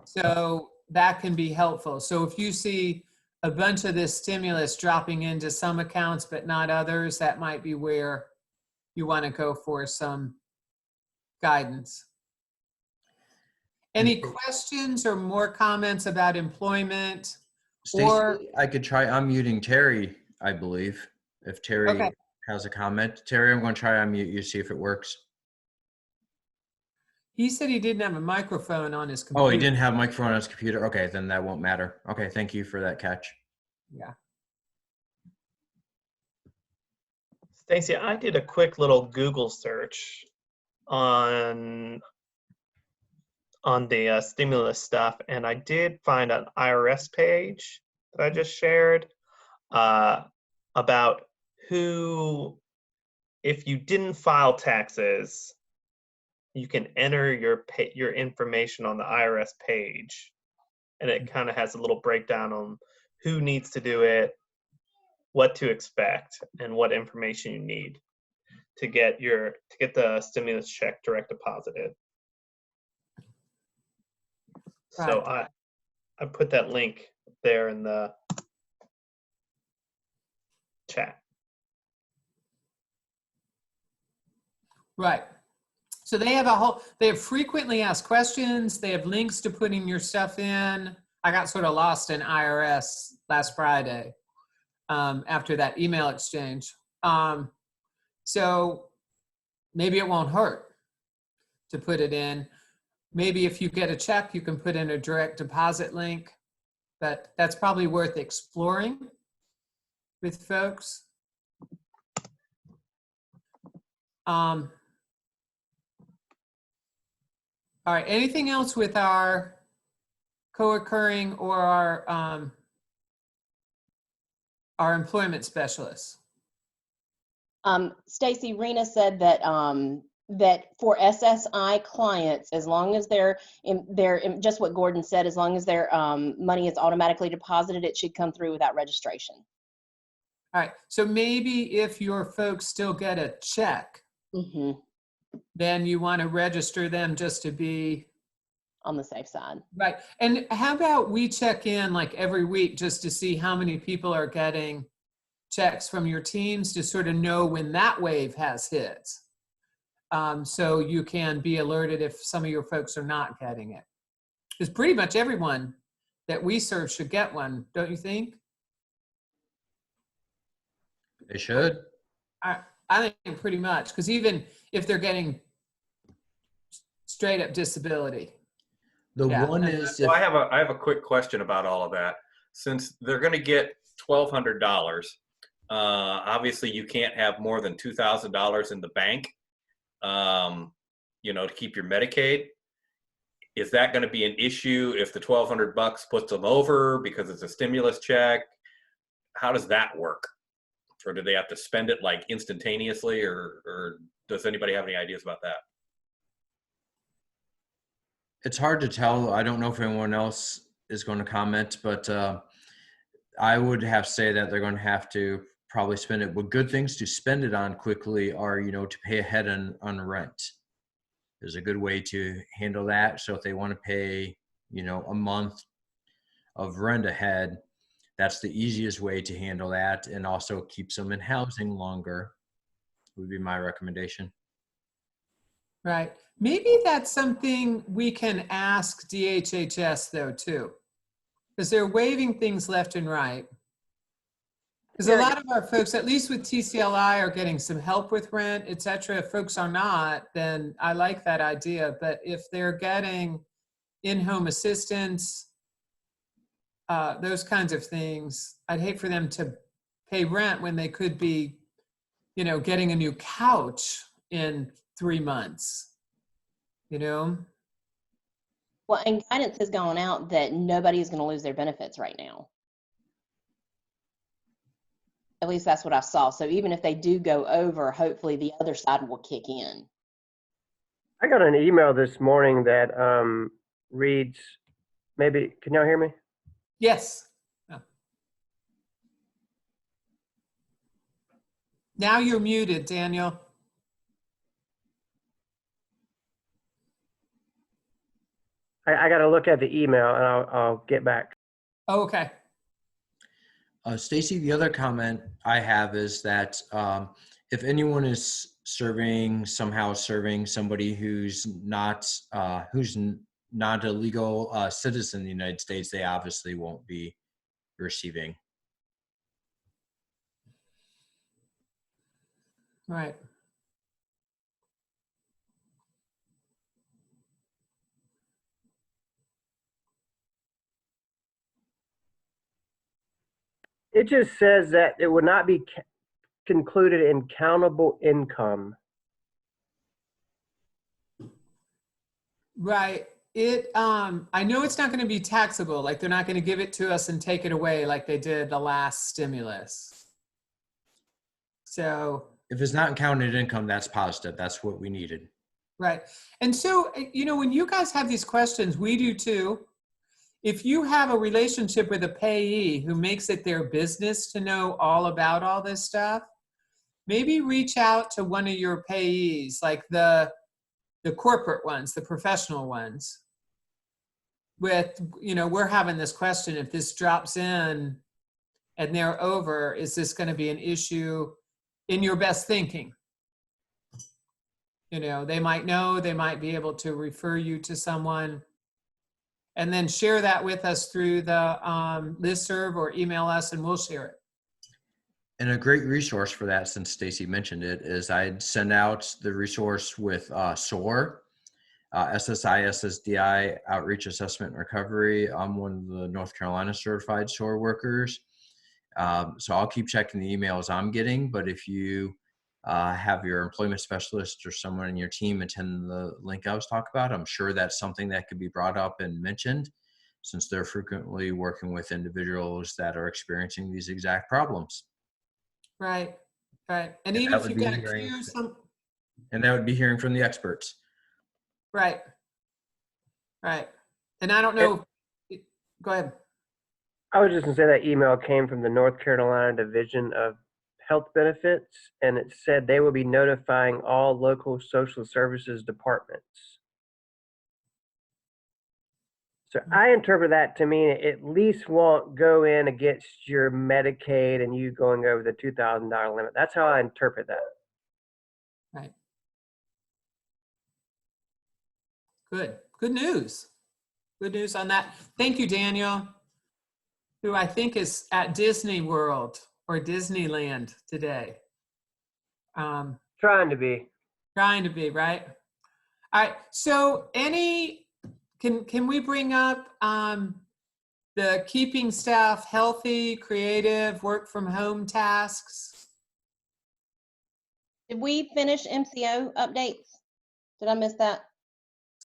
So that can be helpful. So if you see a bunch of this stimulus dropping into some accounts but not others, that might be where you want to go for some guidance. Any questions or more comments about employment? Stacy, I could try unmuting Terry, I believe, if Terry Okay. has a comment. Terry, I'm going to try unmute you, see if it works. He said he didn't have a microphone on his computer. Oh, he didn't have a microphone on his computer. Okay, then that won't matter. Okay, thank you for that catch. Yeah. Stacy, I did a quick little Google search on the stimulus stuff, and I did find an IRS page that I just shared about who, if you didn't file taxes, you can enter your information on the IRS page, and it kind of has a little breakdown on who needs to do it, what to expect, and what information you need to get the stimulus check direct deposited. So I put that link there in the chat. Right. So they have they have frequently asked questions. They have links to putting your stuff in. I got sort of lost in IRS last Friday after that email exchange. So maybe it won't hurt to put it in. Maybe if you get a check, you can put in a direct deposit link, but that's probably worth exploring with folks. All right, anything else with our co-occurring or our employment specialists? Stacy, Rena said that that for SSI clients, as long as they're just what Gordon said, as long as their money is automatically deposited, it should come through without registration. All right, so maybe if your folks still get a check, then you want to register them just to be on the safe side. Right. And how about we check in like every week just to see how many people are getting checks from your teams to sort of know when that wave has hit. So you can be alerted if some of your folks are not getting it. Because pretty much everyone that we serve should get one, don't you think? They should. I think pretty much, because even if they're getting straight up disability. One is, so I have a quick question about all of that. Since they're going to get $1,200, obviously you can't have more than $2,000 in the bank, to keep your Medicaid. Is that going to be an issue if the $1,200 puts them over because it's a stimulus check? How does that work? Or do they have to spend it like instantaneously, or does anybody have any ideas about that? it's hard to tell. I don't know if anyone else is going to comment, but I would have to say that they're going to have to probably spend it. But good things to spend it on quickly are, to pay ahead on rent. There's a good way to handle that. So if they want to pay, a month of rent ahead, that's the easiest way to handle that, and also keeps them in housing longer, would be my recommendation. Right. Maybe that's something we can ask DHHS though too, because they're waiving things left and right. Because a lot of our folks, at least with TCLI, are getting some help with rent, et cetera. If folks are not, then I like that idea. But if they're getting in-home assistance, those kinds of things, I'd hate for them to pay rent when they could be, getting a new couch in 3 months, Well, and guidance has gone out that nobody is going to lose their benefits right now. At least that's what I saw. So even if they do go over, hopefully the other side will kick in. I got an email this morning that reads, maybe, can y'all hear me? Yes. Oh. Now you're muted, Daniel. I got to look at the email and I'll get back. Oh, okay. Stacy, the other comment I have is that if anyone is somehow serving somebody who's not a legal citizen in the United States, they obviously won't be receiving. Right. It just says that it would not be concluded in countable income. Right. I know it's not going to be taxable. Like they're not going to give it to us and take it away like they did the last stimulus. So if it's not counted income, that's positive. That's what we needed. Right. And so, when you guys have these questions, we do too. If you have a relationship with a payee who makes it their business to know all about all this stuff, maybe reach out to one of your payees, like the corporate ones, the professional ones. With, we're having this question, if this drops in and they're over, is this going to be an issue in your best thinking? They might know, they might be able to refer you to someone, and then share that with us through the listserv or email us and we'll share it. And a great resource for that, since Stacy mentioned it, is I'd send out the resource with SOAR, SSI, SSDI, Outreach Assessment and Recovery. I'm one of the North Carolina certified SOAR workers. So I'll keep checking the emails I'm getting, but if you have your employment specialist or someone in your team attend the link I was talking about, I'm sure that's something that could be brought up and mentioned, since they're frequently working with individuals that are experiencing these exact problems. Right, right. And even if you've got to clear some. And that would be hearing from the experts. Right, right. And I don't know, go ahead. I was just going to say that email came from the North Carolina Division of Health Benefits, and it said they will be notifying all local social services departments. So I interpret that to mean it at least won't go in against your Medicaid and you going over the $2,000 limit. That's how I interpret that. Right. Good. Good news. Good news on that. Thank you, Daniel, who I think is at Disney World or Disneyland today. Trying to be. Trying to be, right? All right. So can we bring up the keeping staff healthy, creative, work from home tasks? Did we finish MCO updates? Did I miss that?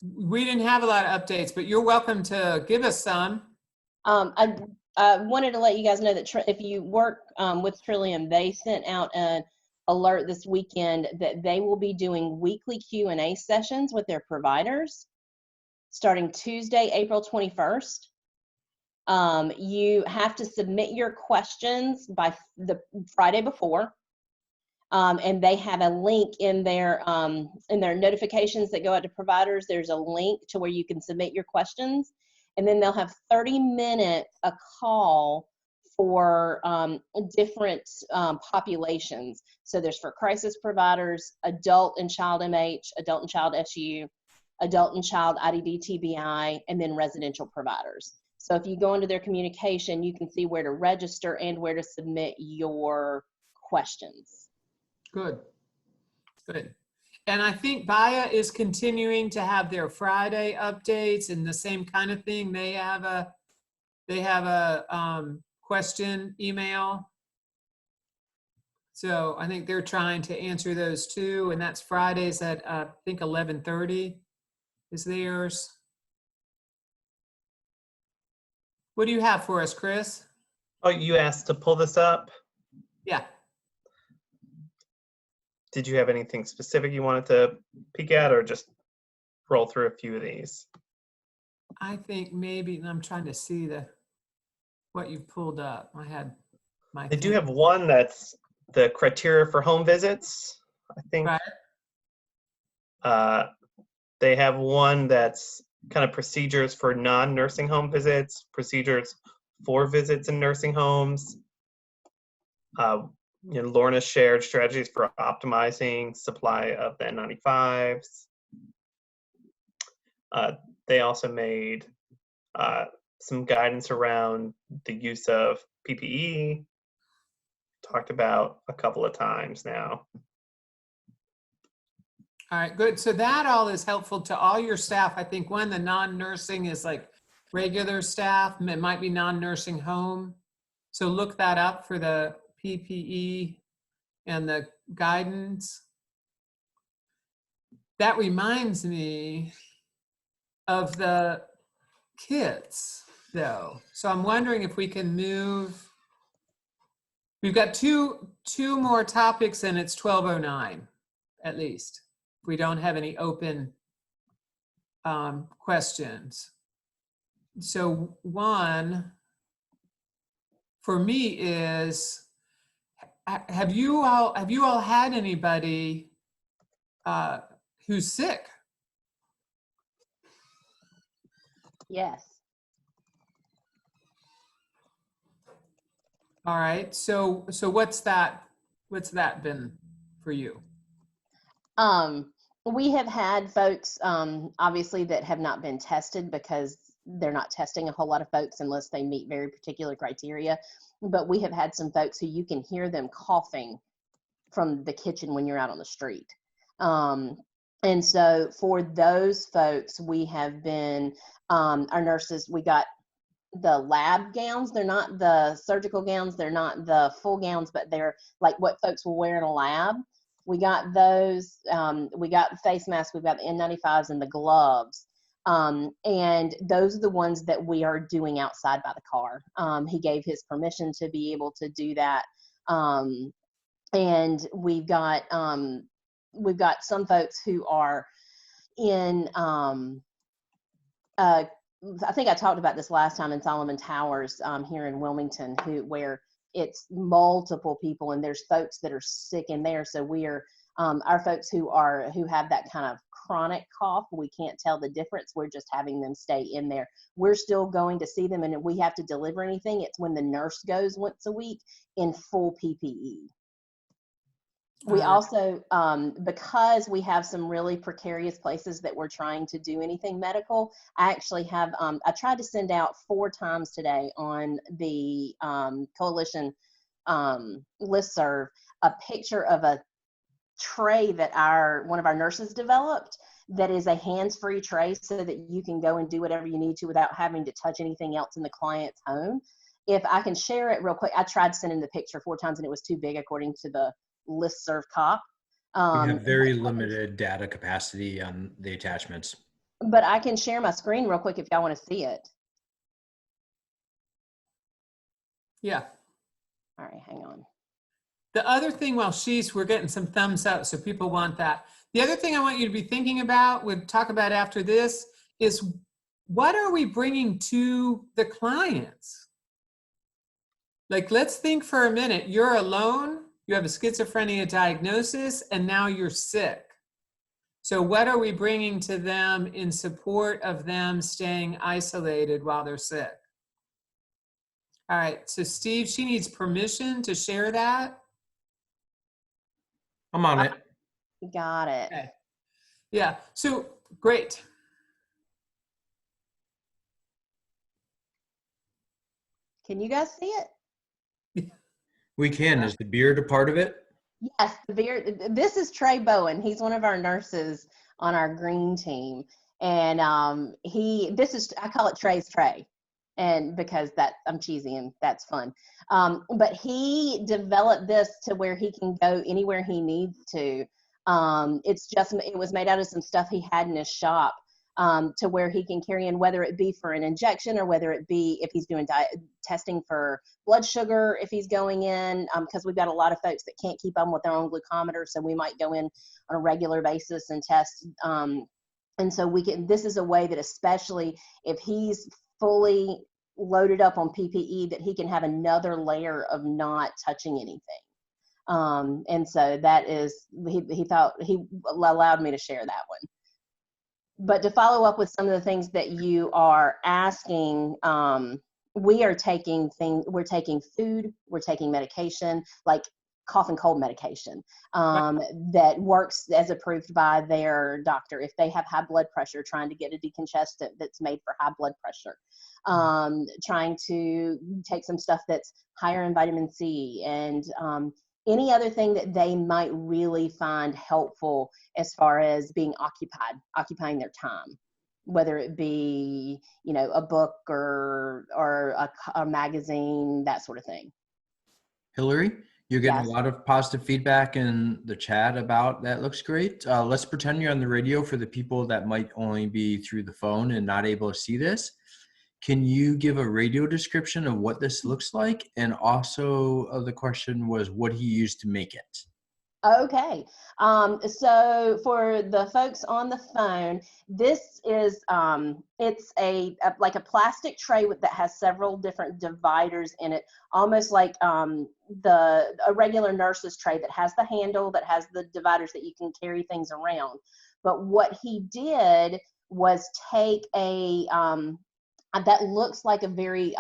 We didn't have a lot of updates, but you're welcome to give us some. I wanted to let you guys know that if you work with Trillium, they sent out an alert this weekend that they will be doing weekly Q&A sessions with their providers starting Tuesday, April 21st. You have to submit your questions by the Friday before. And they have a link in their notifications that go out to providers. There's a link to where you can submit your questions, and then they'll have 30 minutes a call for different populations. So there's for crisis providers, adult and child MH, adult and child SU, adult and child IDD TBI, and then residential providers. So if you go into their communication, you can see where to register and where to submit your questions. Good. Good. And I think BIA is continuing to have their Friday updates and the same kind of thing. They have a question email. So I think they're trying to answer those too. And that's Fridays at I think 11:30 is theirs. What do you have for us, Chris? Oh, you asked to pull this up. Yeah. Did you have anything specific you wanted to peek at, or just roll through a few of these? I think maybe, and I'm trying to see what you pulled up. I had my. They do have one that's the criteria for home visits, I think. Right. They have one that's kind of procedures for non-nursing home visits, procedures for visits in nursing homes. Lorna shared strategies for optimizing supply of the N95s. They also made some guidance around the use of PPE, talked about a couple of times now. All right, good. So that all is helpful to all your staff. I think one, the non-nursing is like regular staff. It might be non-nursing home. So look that up for the PPE and the guidance. That reminds me of the kits, though. So I'm wondering if we can move. We've got two more topics, and it's 12:09 at least. We don't have any open questions. So one for me is, have you all had anybody who's sick? Yes. All right. So what's that been for you? We have had folks, obviously, that have not been tested because they're not testing a whole lot of folks unless they meet very particular criteria. But we have had some folks who you can hear them coughing from the kitchen when you're out on the street. And so for those folks, we have been, our nurses, we got the lab gowns. They're not the surgical gowns. They're not the full gowns, but they're like what folks will wear in a lab. We got those. We got the face masks. We've got the N95s and the gloves. And those are the ones that we are doing outside by the car. He gave his permission to be able to do that. And we've got some folks who are in, I think I talked about this last time in Solomon Towers here in Wilmington, where it's multiple people and there's folks that are sick in there. So we are, our folks who have that kind of chronic cough, we can't tell the difference. We're just having them stay in there. We're still going to see them, and if we have to deliver anything, it's when the nurse goes once a week in full PPE. We also, because we have some really precarious places that we're trying to do anything medical, I actually have, I tried to send out 4 times today on the coalition listserv a picture of a tray that one of our nurses developed that is a hands-free tray so that you can go and do whatever you need to without having to touch anything else in the client's home. If I can share it real quick, I tried sending the picture 4 times and it was too big according to the listserv cop. We have very limited data capacity on the attachments. But I can share my screen real quick if y'all want to see it. Yeah. All right, hang on. The other thing, we're getting some thumbs up, so people want that. The other thing I want you to be thinking about, we'll talk about after this, is what are we bringing to the clients? Like, let's think for a minute. You're alone, you have a schizophrenia diagnosis, and now you're sick. So what are we bringing to them in support of them staying isolated while they're sick? All right, so Steve, she needs permission to share that. I'm on it. Got it. Okay. Yeah, so great. Can you guys see it? We can. Is the beard a part of it? Yes, the beard. This is Trey Bowen. He's one of our nurses on our green team. And I call it Trey's Trey. And because I'm cheesy and that's fun. But he developed this to where he can go anywhere he needs to. It was made out of some stuff he had in his shop, to where he can carry in, whether it be for an injection or whether it be if he's doing testing for blood sugar, if he's going in, because we've got a lot of folks that can't keep up with their own glucometer. So we might go in on a regular basis and test. And so this is a way that, especially if he's fully loaded up on PPE, that he can have another layer of not touching anything. And so that is, he allowed me to share that one. But to follow up with some of the things that you are asking, we're taking food, we're taking medication, like cough and cold medication, that works as approved by their doctor. If they have high blood pressure, trying to get a decongestant that's made for high blood pressure, trying to take some stuff that's higher in vitamin C, and any other thing that they might really find helpful as far as being occupying their time, whether it be, a book or a magazine, that sort of thing. Hillary, you're getting Yes. a lot of positive feedback in the chat about that. Looks great. Let's pretend you're on the radio for the people that might only be through the phone and not able to see this. Can you give a radio description of what this looks like? And also the question was what he used to make it. Okay. So for the folks on the phone, this is, it's like a plastic tray that has several different dividers in it, almost like a regular nurse's tray that has the handle, that has the dividers that you can carry things around. But what he did was take that looks like a very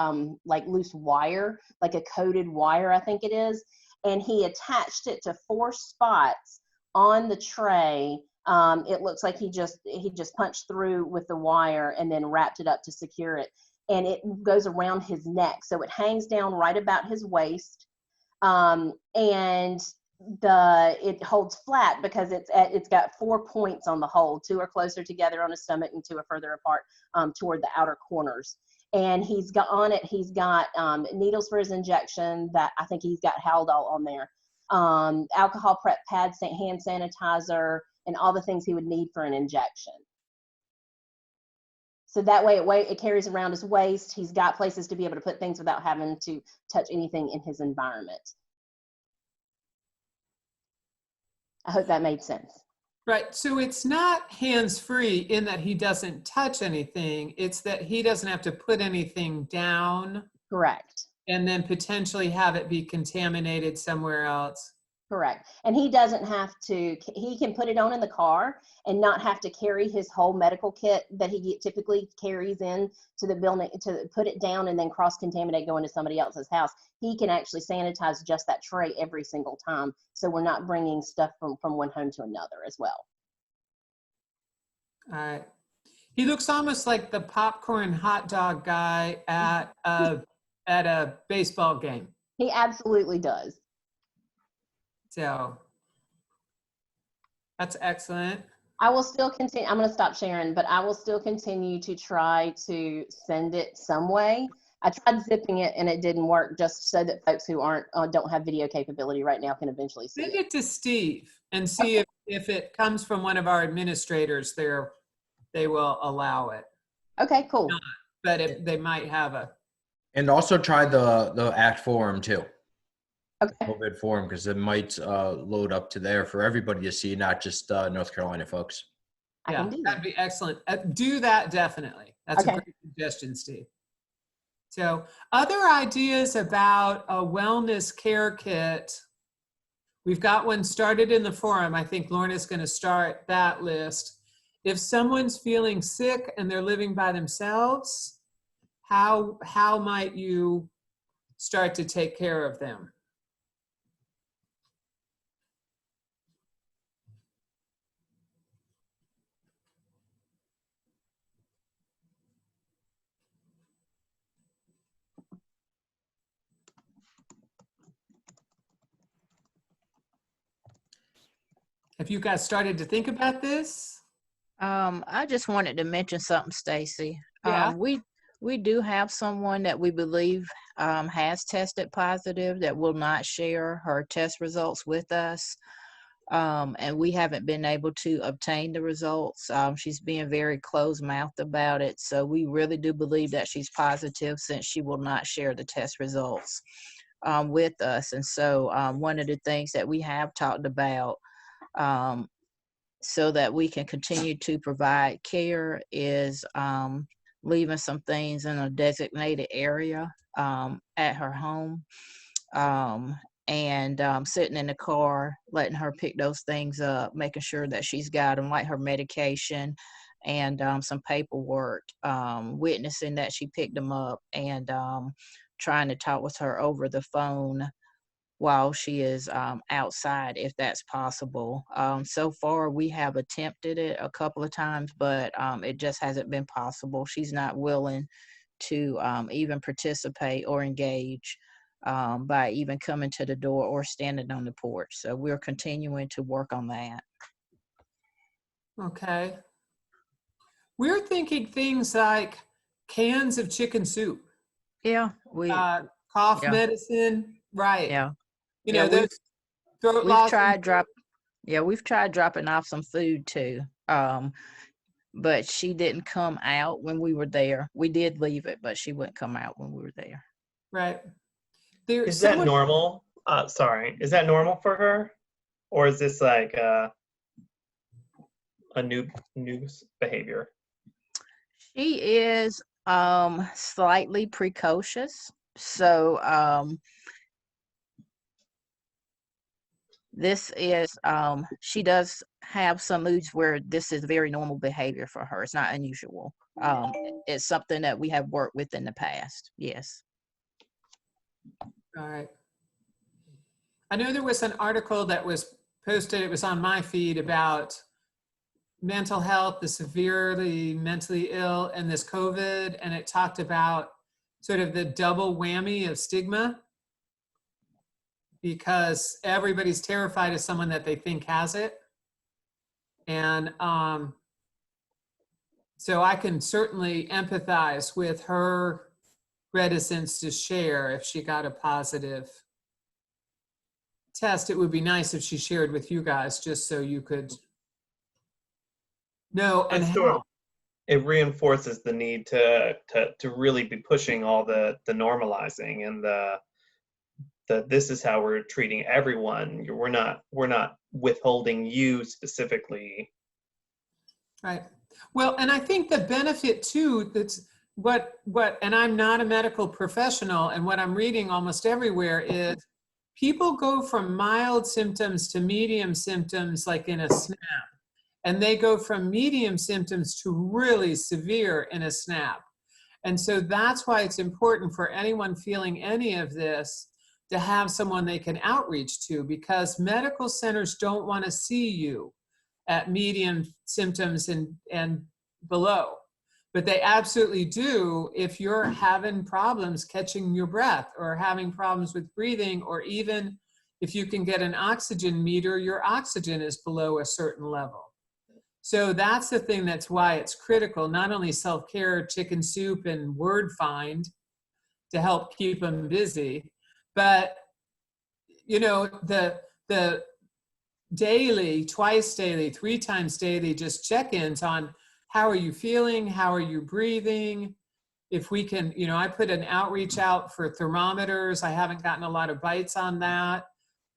like loose wire, like a coated wire, I think it is. And he attached it to 4 spots on the tray. It looks like he just punched through with the wire and then wrapped it up to secure it. And it goes around his neck, so it hangs down right about his waist. And it holds flat because it's got 4 points on the hole. 2 are closer together on his stomach and 2 are further apart toward the outer corners. And he's got needles for his injection, that I think he's got Haldol on there, alcohol prep pads, hand sanitizer, and all the things he would need for an injection. So that way it carries around his waist. He's got places to be able to put things without having to touch anything in his environment. I hope that made sense. Right, so it's not hands-free in that he doesn't touch anything. It's that he doesn't have to put anything down. Correct. And then potentially have it be contaminated somewhere else. Correct. And he doesn't have to, he can put it on in the car and not have to carry his whole medical kit that he typically carries in to the building to put it down and then cross-contaminate going to somebody else's house. He can actually sanitize just that tray every single time. So we're not bringing stuff from one home to another as well. All right. He looks almost like the popcorn hot dog guy at a baseball game. He absolutely does. So that's excellent. I will still continue. I'm going to stop sharing, but I will still continue to try to send it some way. I tried zipping it and it didn't work, just so that folks who don't have video capability right now can eventually see Send it. it to Steve and see if it comes from one of our administrators there, they will allow it. Okay, cool. But they might have a. And also try the ACT forum too. Okay. COVID forum, because it might load up to there for everybody to see, not just North Carolina folks. I Yeah, can do that'd that. be excellent. Do that definitely. That's a Okay. great suggestion, Steve. So other ideas about a wellness care kit. We've got one started in the forum. I think Lorna's going to start that list. If someone's feeling sick and they're living by themselves, how might you start to take care of them? Have you guys started to think about this? I just wanted to mention something, Stacy. Yeah. We do have someone that we believe has tested positive that will not share her test results with us. And we haven't been able to obtain the results. She's being very closed-mouthed about it. So we really do believe that she's positive since she will not share the test results with us. And so one of the things that we have talked about so that we can continue to provide care is leaving some things in a designated area at her home. And sitting in the car, letting her pick those things up, making sure that she's got them, like her medication and some paperwork, witnessing that she picked them up, and trying to talk with her over the phone while she is outside, if that's possible. So far, we have attempted it a couple of times, but it just hasn't been possible. She's not willing to even participate or engage by even coming to the door or standing on the porch. So we're continuing to work on that. Okay. We're thinking things like cans of chicken soup, Yeah, cough yeah. medicine, right? Yeah. You Yeah, know, those throat we've tried dropping off some food too. But she didn't come out when we were there. We did leave it, but she wouldn't come out when we were there. Right. Is that normal? Sorry, is that normal for her? Or is this like a new behavior? She is slightly precocious. So this is she does have some moods where this is very normal behavior for her. It's not unusual. It's something that we have worked with in the past. Yes. All right. I know there was an article that was posted, it was on my feed, about mental health, the severely mentally ill, and this COVID, and it talked about sort of the double whammy of stigma, because everybody's terrified of someone that they think has it. And so I can certainly empathize with her reticence to share if she got a positive test. It would be nice if she shared with you guys, just so you could know and help. It reinforces the need to really be pushing all the normalizing and the this is how we're treating everyone. We're not withholding you specifically. Right. Well, and I think the benefit too, that's what, and I'm not a medical professional, and what I'm reading almost everywhere is people go from mild symptoms to medium symptoms like in a snap. And they go from medium symptoms to really severe in a snap. And so that's why it's important for anyone feeling any of this to have someone they can outreach to, because medical centers don't want to see you at medium symptoms and below. But they absolutely do if you're having problems catching your breath or having problems with breathing, or even if you can get an oxygen meter, your oxygen is below a certain level. So that's the thing, that's why it's critical, not only self-care, chicken soup and word find to help keep them busy, but you know, the daily, twice daily, 3 times daily, just check-ins on how are you feeling, how are you breathing. If we can, you know, I put an outreach out for thermometers. I haven't gotten a lot of bites on that,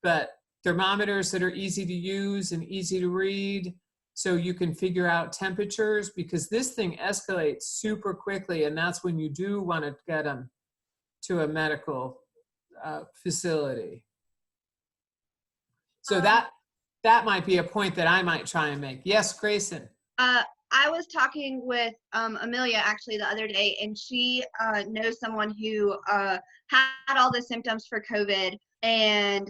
but thermometers that are easy to use and easy to read, so you can figure out temperatures, because this thing escalates super quickly, and that's when you do want to get them to a medical facility. So that might be a point that I might try and make. Yes, Grayson. I was talking with Amelia actually the other day, and she knows someone who had all the symptoms for COVID and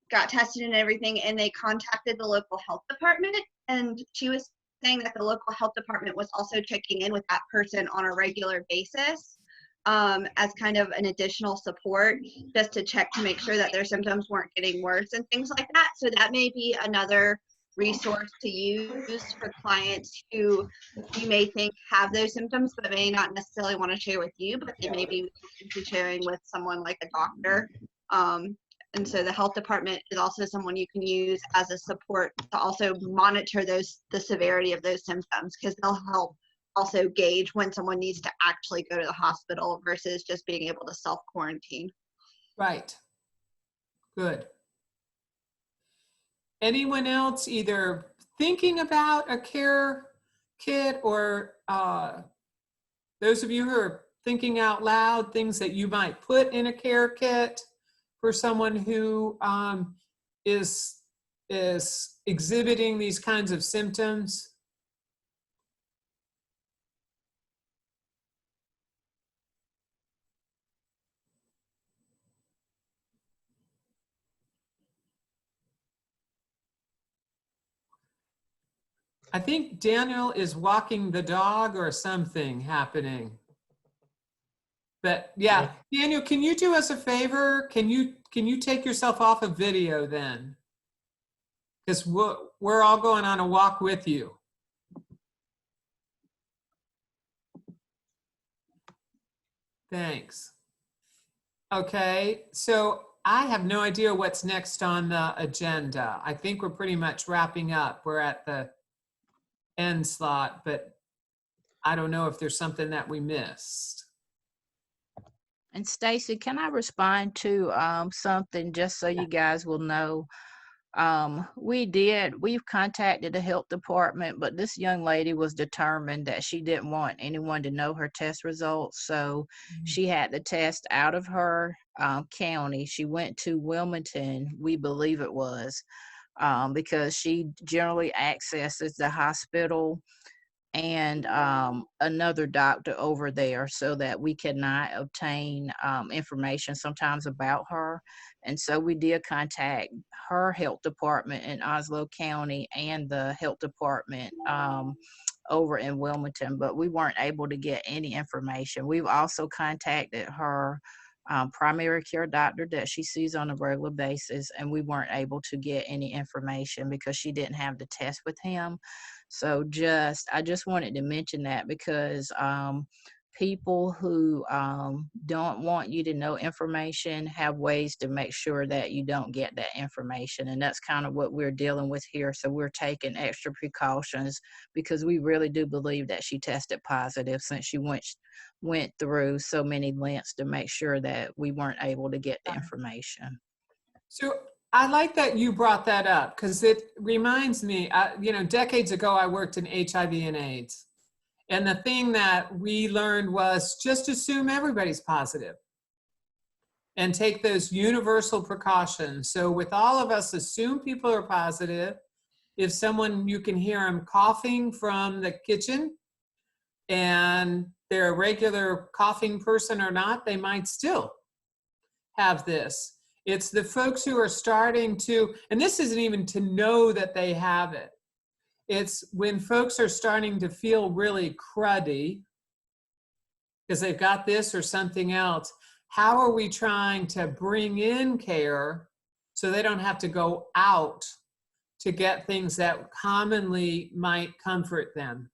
got tested and everything, and they contacted the local health department, and she was saying that the local health department was also checking in with that person on a regular basis as kind of an additional support, just to check to make sure that their symptoms weren't getting worse and things like that. So that may be another resource to use for clients who you may think have those symptoms but may not necessarily want to share with you, but they may be open to sharing with someone like a doctor. And so the health department is also someone you can use as a support to also monitor the severity of those symptoms, because they'll help also gauge when someone needs to actually go to the hospital versus just being able to self-quarantine. Right. Good. Anyone else either thinking about a care kit, or those of you who are thinking out loud, things that you might put in a care kit for someone who is exhibiting these kinds of symptoms? I think Daniel is walking the dog or something happening. But yeah, Daniel, can you do us a favor? Can you take yourself off of video then? Because we're all going on a walk with you. Thanks. Okay, so I have no idea what's next on the agenda. I think we're pretty much wrapping up. We're at the end slot, but I don't know if there's something that we missed. And Stacy, can I respond to something just so you guys will know? We've contacted the health department, but this young lady was determined that she didn't want anyone to know her test results. So she had the test out of her county. She went to Wilmington, we believe it was, because she generally accesses the hospital and another doctor over there, so that we cannot obtain information sometimes about her. And so we did contact her health department in Oslo County and the health department over in Wilmington, but we weren't able to get any information. We've also contacted her primary care doctor that she sees on a regular basis, and we weren't able to get any information because she didn't have the test with him. So I just wanted to mention that, because people who don't want you to know information have ways to make sure that you don't get that information. And that's kind of what we're dealing with here. So we're taking extra precautions, because we really do believe that she tested positive, since she went through so many lengths to make sure that we weren't able to get the information. So I like that you brought that up, because it reminds me, decades ago, I worked in HIV and AIDS. And the thing that we learned was just assume everybody's positive and take those universal precautions. So with all of us, assume people are positive. If someone, you can hear them coughing from the kitchen and they're a regular coughing person or not, they might still have this. It's the folks who are starting to, and this isn't even to know that they have it. It's when folks are starting to feel really cruddy because they've got this or something else. How are we trying to bring in care so they don't have to go out to get things that commonly might comfort them?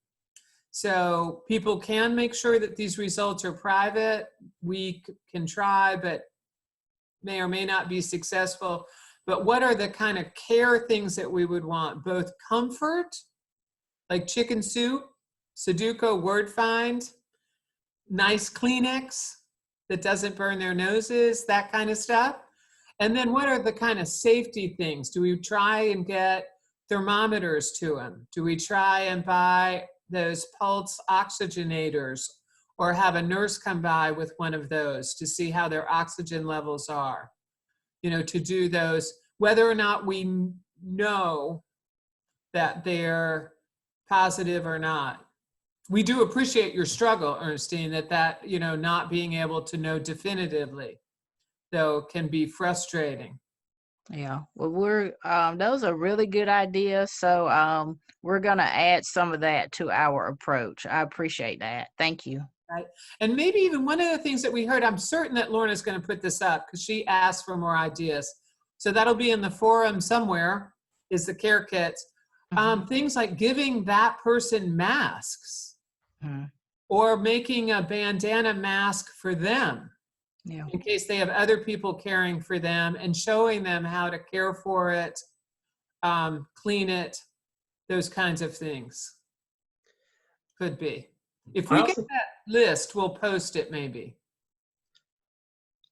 So people can make sure that these results are private. We can try, but may or may not be successful. But what are the kind of care things that we would want? Both comfort, like chicken soup, Sudoku word find, nice Kleenex that doesn't burn their noses, that kind of stuff. And then what are the kind of safety things? Do we try and get thermometers to them? Do we try and buy those pulse oxygenators or have a nurse come by with one of those to see how their oxygen levels are? You know, to do those, whether or not we know that they're positive or not. We do appreciate your struggle, Ernestine, that, you know, not being able to know definitively, though, can be frustrating. Yeah, well, those are really good ideas. So we're gonna add some of that to our approach. I appreciate that. Thank you. Right. And maybe even one of the things that we heard, I'm certain that Lorna's going to put this up because she asked for more ideas. So that'll be in the forum somewhere, is the care kits. Things like giving that person masks or making a bandana mask for them in case they have other people caring for them, and showing them how to care for it, clean it, those kinds of things. Could be. If we get that list, we'll post it maybe.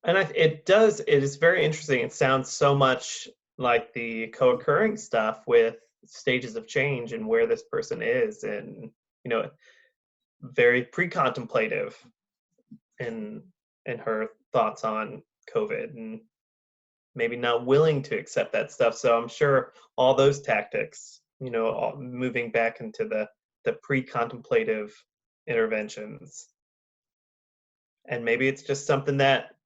And it is very interesting. It sounds so much like the co-occurring stuff with stages of change and where this person is, and, you know, very pre-contemplative in her thoughts on COVID, and maybe not willing to accept that stuff. So I'm sure all those tactics, you know, all moving back into the pre-contemplative interventions. And maybe it's just something that,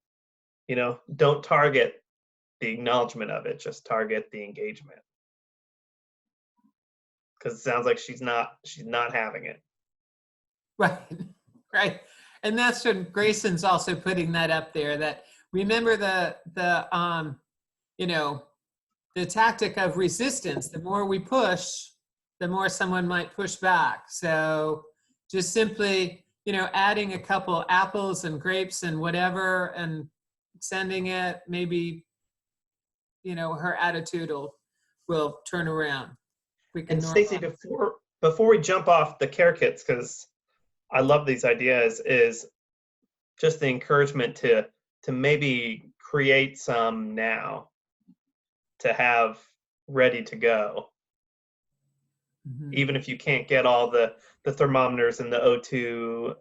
you know, don't target the acknowledgement of it, just target the engagement. Because it sounds like she's not having it. Right, right. And that's what Grayson's also putting that up there, that remember the you know, the tactic of resistance. The more we push, the more someone might push back. So just simply, you know, adding a couple apples and grapes and whatever and sending it, maybe, you know, her attitude will turn around. We can. And Stacy, before we jump off the care kits, because I love these ideas, is just the encouragement to maybe create some now to have ready to go. Even if you can't get all the thermometers and the O2,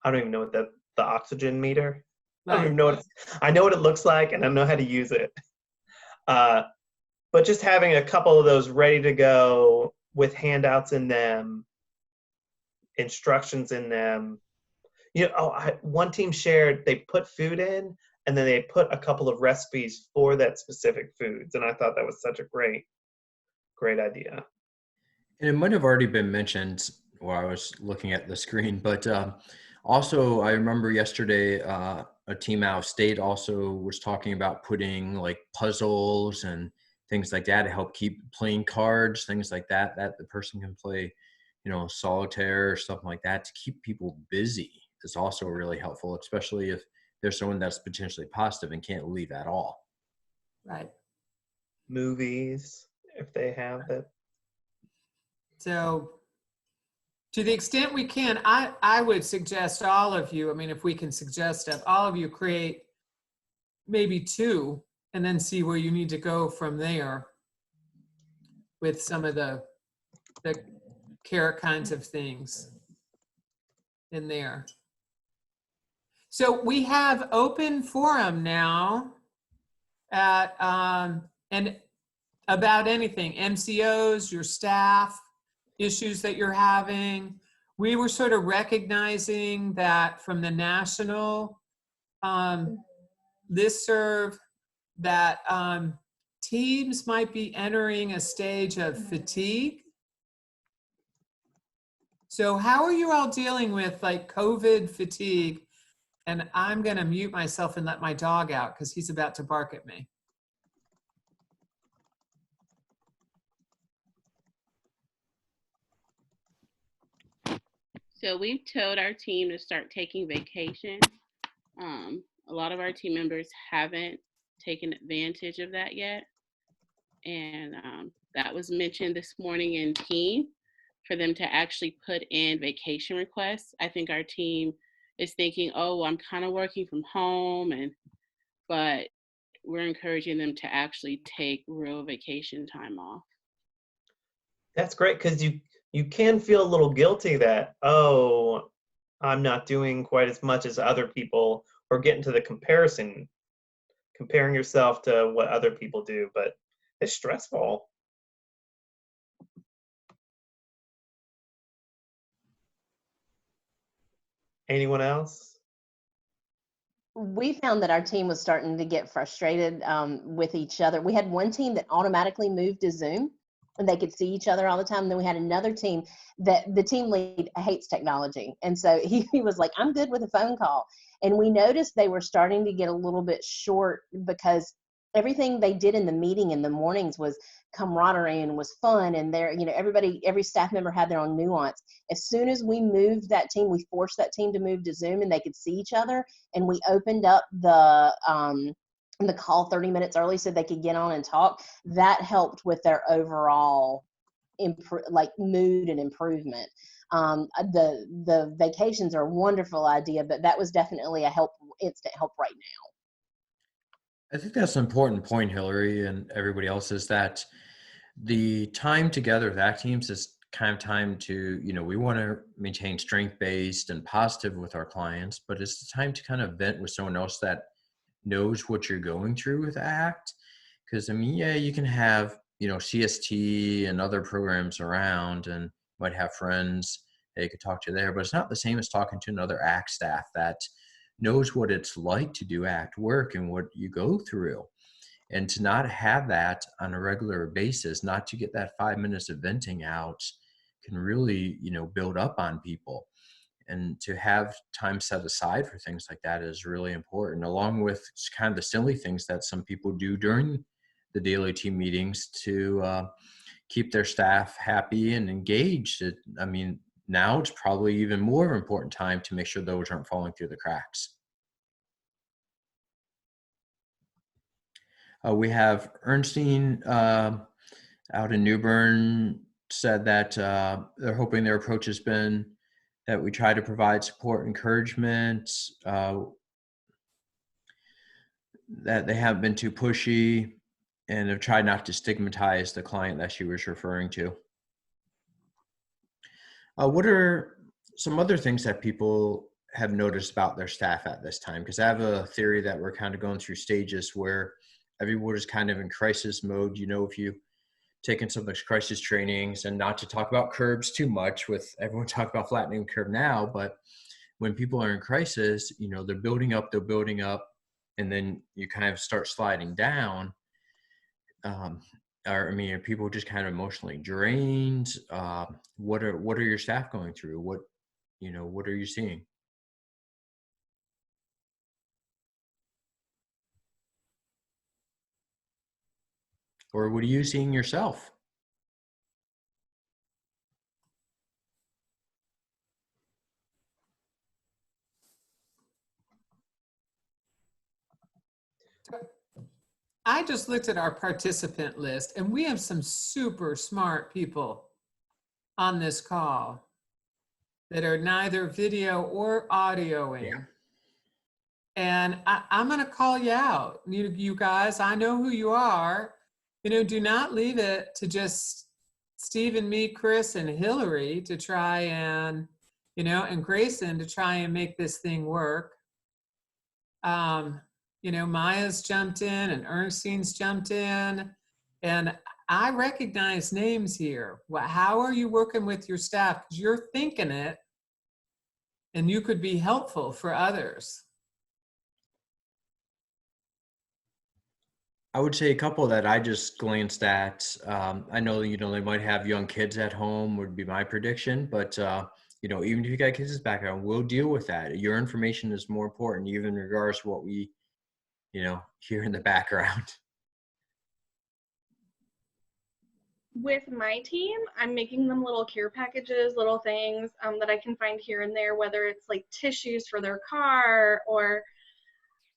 I don't even know what the oxygen meter. I don't even know I know what it looks like and I know how to use it. But just having a couple of those ready to go with handouts in them, instructions in them. You know, one team shared, they put food in and then they put a couple of recipes for that specific foods. And I thought that was such a great idea. And it might have already been mentioned while I was looking at the screen, but also I remember yesterday a team out of state also was talking about putting like puzzles and things like that to help keep playing cards, things like that the person can play, you know, solitaire or something like that to keep people busy. Is also really helpful, especially if there's someone that's potentially positive and can't leave at all. Right. Movies, if they have it. So to the extent we can, I would suggest all of you, I mean, if we can suggest it, all of you create maybe 2 and then see where you need to go from there with some of the care kinds of things in there. So we have open forum now at and about anything, MCOs, your staff, issues that you're having. We were sort of recognizing that from the national listserv that teams might be entering a stage of fatigue. So how are you all dealing with like COVID fatigue? And I'm gonna mute myself and let my dog out because he's about to bark at me. So we've told our team to start taking vacation. A lot of our team members haven't taken advantage of that yet. And that was mentioned this morning in team for them to actually put in vacation requests. I think our team is thinking, oh, I'm kind of working from home, but we're encouraging them to actually take real vacation time off. That's great, because you can feel a little guilty that, oh, I'm not doing quite as much as other people, or getting to the comparing yourself to what other people do, but it's stressful. Anyone else? We found that our team was starting to get frustrated with each other. We had one team that automatically moved to Zoom and they could see each other all the time. Then we had another team that the team lead hates technology. And so he was like, I'm good with a phone call. And we noticed they were starting to get a little bit short because everything they did in the meeting in the mornings was camaraderie and was fun. And there, you know, every staff member had their own nuance. As soon as we moved that team, we forced that team to move to Zoom and they could see each other. And we opened up the call 30 minutes early so they could get on and talk. That helped with their overall mood and improvement. The vacations are a wonderful idea, but that was definitely instant help right now. I think that's an important point, Hillary, and everybody else, is that the time together with ACT teams is kind of time to, you know, we want to maintain strength-based and positive with our clients, but it's the time to kind of vent with someone else that knows what you're going through with ACT. Because, I mean, yeah, you can have, you know, CST and other programs around and might have friends that you could talk to there, but it's not the same as talking to another ACT staff that knows what it's like to do ACT work and what you go through. And to not have that on a regular basis, not to get that 5 minutes of venting out, can really, you know, build up on people. And to have time set aside for things like that is really important, along with kind of the silly things that some people do during the daily team meetings to keep their staff happy and engaged. I mean, now it's probably even more of an important time to make sure those aren't falling through the cracks. We have Ernstine out in New Bern said that they're hoping their approach has been that we try to provide support, encouragement, that they haven't been too pushy, and have tried not to stigmatize the client that she was referring to. What are some other things that people have noticed about their staff at this time? Because I have a theory that we're kind of going through stages where everyone is kind of in crisis mode. You know, if you taken some of those crisis trainings, and not to talk about curbs too much with everyone talking about flattening the curve now, but when people are in crisis, you know, they're building up, and then you kind of start sliding down. Or, I mean, are people just kind of emotionally drained? What are your staff going through? What are you seeing? Or what are you seeing yourself? I just looked at our participant list, and we have some super smart people on this call that are neither video or audioing. Yeah. And I'm going to call you out. You guys, I know who you are. You know, do not leave it to just Steve and me, Chris and Hillary to try and, you know, and Grayson to try and make this thing work. You know, Maya's jumped in and Ernstine's jumped in, and I recognize names here. How are you working with your staff? Because you're thinking it, and you could be helpful for others. I would say a couple that I just glanced at. I know, you know, they might have young kids at home would be my prediction, but you know, even if you got kids' background, we'll deal with that. Your information is more important, even in regards to what we, you know, hear in the background. With my team, I'm making them little care packages, little things that I can find here and there, whether it's like tissues for their car, or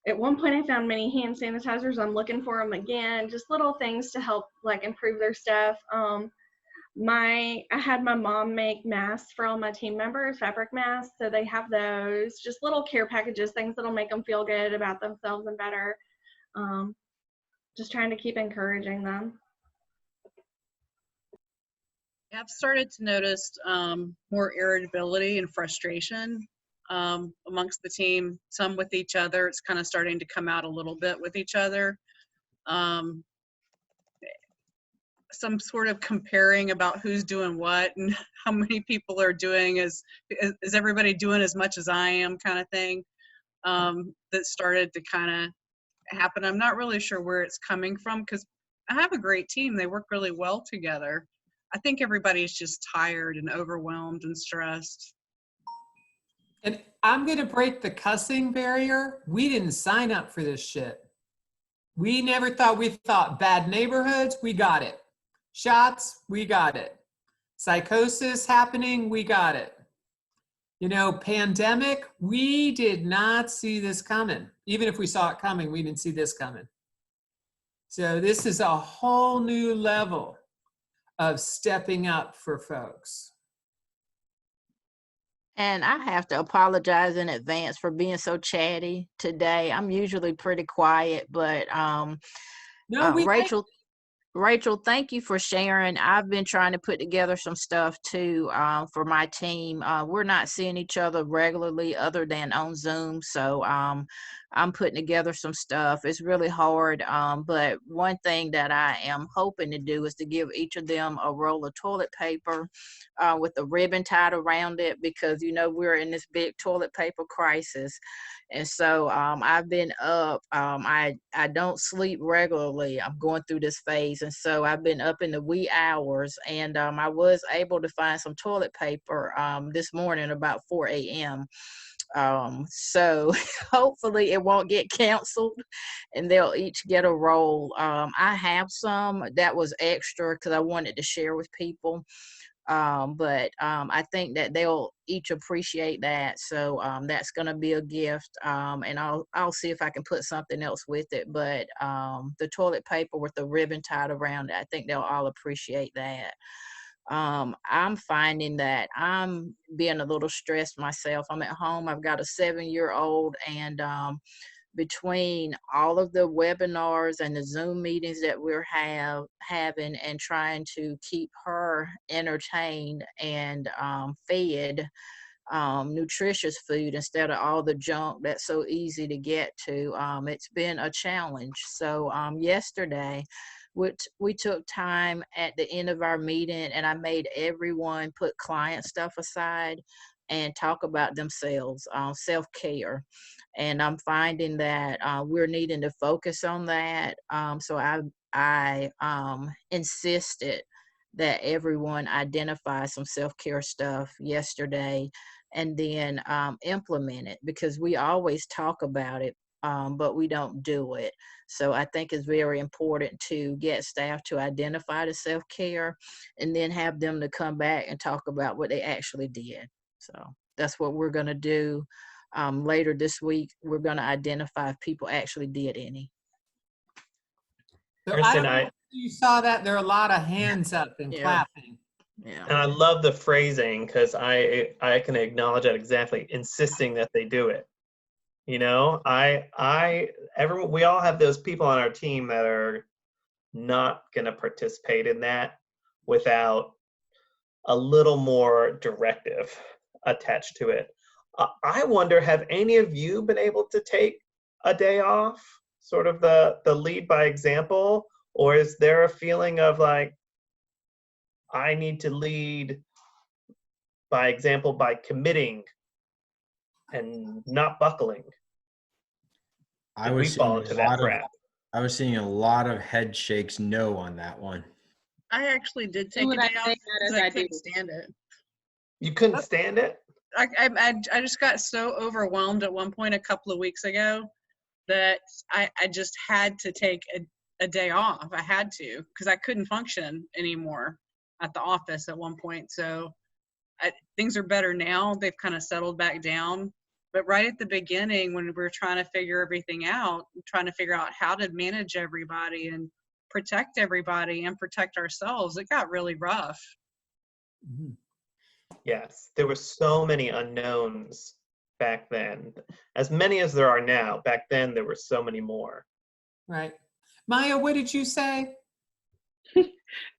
at one point I found many hand sanitizers. I'm looking for them again, just little things to help like improve their stuff. I had my mom make masks for all my team members, fabric masks, so they have those, just little care packages, things that'll make them feel good about themselves and better. Just trying to keep encouraging them. I've started to notice more irritability and frustration amongst the team, some with each other. It's kind of starting to come out a little bit with each other. Some sort of comparing about who's doing what and how many people are doing, is everybody doing as much as I am, kind of thing, that started to kind of happen. I'm not really sure where it's coming from, because I have a great team. They work really well together. I think everybody's just tired and overwhelmed and stressed. And I'm going to break the cussing barrier. We didn't sign up for this shit. We thought bad neighborhoods, we got it. Shots, we got it. Psychosis happening, we got it. You know, pandemic, we did not see this coming. Even if we saw it coming, we didn't see this coming. So this is a whole new level of stepping up for folks. And I have to apologize in advance for being so chatty today. I'm usually pretty quiet, but Rachel, thank you for sharing. I've been trying to put together some stuff too for my team. We're not seeing each other regularly other than on Zoom. So I'm putting together some stuff. It's really hard. But one thing that I am hoping to do is to give each of them a roll of toilet paper with a ribbon tied around it, because, you know, we're in this big toilet paper crisis. And so I've been up. I don't sleep regularly. I'm going through this phase. And so I've been up in the wee hours, and I was able to find some toilet paper this morning about 4 a.m. So hopefully it won't get canceled and they'll each get a roll. I have some that was extra because I wanted to share with people. But I think that they'll each appreciate that. So that's going to be a gift. And I'll see if I can put something else with it. But the toilet paper with the ribbon tied around it, I think they'll all appreciate that. I'm finding that I'm being a little stressed myself. I'm at home. I've got a 7-year-old, and between all of the webinars and the Zoom meetings that we're having and trying to keep her entertained and fed nutritious food instead of all the junk that's so easy to get to, it's been a challenge. So yesterday, we took time at the end of our meeting, and I made everyone put client stuff aside and talk about themselves, self-care. And I'm finding that we're needing to focus on that. So I insisted that everyone identify some self-care stuff yesterday and then implement it, because we always talk about it, but we don't do it. So I think it's very important to get staff to identify the self-care and then have them to come back and talk about what they actually did. So that's what we're going to do. Later this week, we're going to identify if people actually did any. So I don't know if you saw that. There are a lot of hands up and clapping. Yeah. And I love the phrasing, because I can acknowledge that exactly, insisting that they do it. You know, we all have those people on our team that are not going to participate in that without a little more directive attached to it. I wonder, have any of you been able to take a day off, sort of the lead by example, or is there a feeling of like, I need to lead by example by committing and not buckling? I was seeing a lot of head shakes no on that one. I actually did take a day off because I couldn't stand it. You couldn't stand it? I just got so overwhelmed at one point a couple of weeks ago that I just had to take a day off. I had to, because I couldn't function anymore at the office at one point. So things are better now. They've kind of settled back down. But right at the beginning, when we were trying to figure everything out, trying to figure out how to manage everybody and protect everybody and protect ourselves, it got really rough. Mm-hmm. Yes, there were so many unknowns back then. As many as there are now. Back then, there were so many more. Right. Maya, what did you say?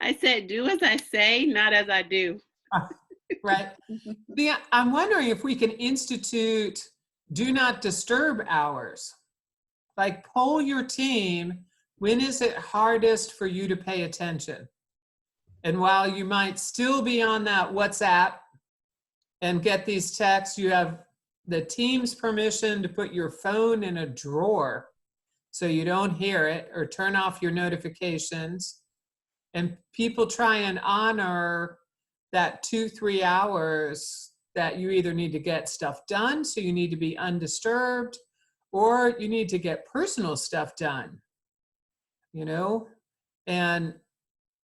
I said, do as I say, not as I do. Right. I'm wondering if we can institute do not disturb hours. Like poll your team, when is it hardest for you to pay attention? And while you might still be on that WhatsApp and get these texts, you have the team's permission to put your phone in a drawer so you don't hear it, or turn off your notifications. And people try and honor that 2-3 hours that you either need to get stuff done, so you need to be undisturbed, or you need to get personal stuff done, you know? And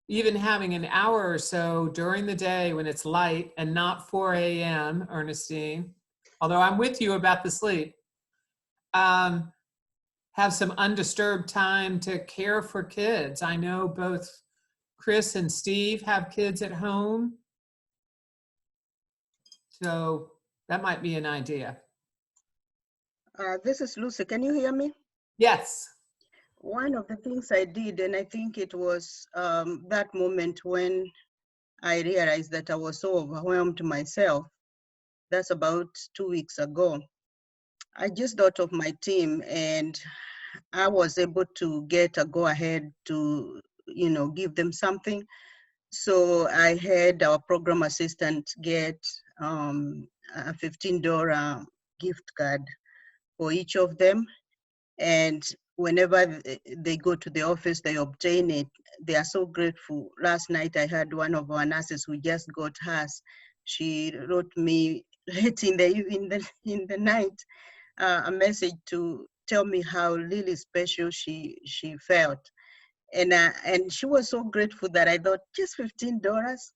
even having an hour or so during the day when it's light and not 4 a.m., Ernestine, although I'm with you about the sleep, have some undisturbed time to care for kids. I know both Chris and Steve have kids at home. So that might be an idea. This is Lucy. Can you hear me? Yes. One of the things I did, and I think it was that moment when I realized that I was so overwhelmed myself. That's about 2 weeks ago. I just thought of my team, and I was able to get a go ahead to, give them something. So I had our program assistant get a $15 gift card for each of them. And whenever they go to the office, they obtain it. They are so grateful. Last night, I had one of our nurses who just got hers. She wrote me late in the night a message to tell me how really special she felt. And she was so grateful that I thought, just $15.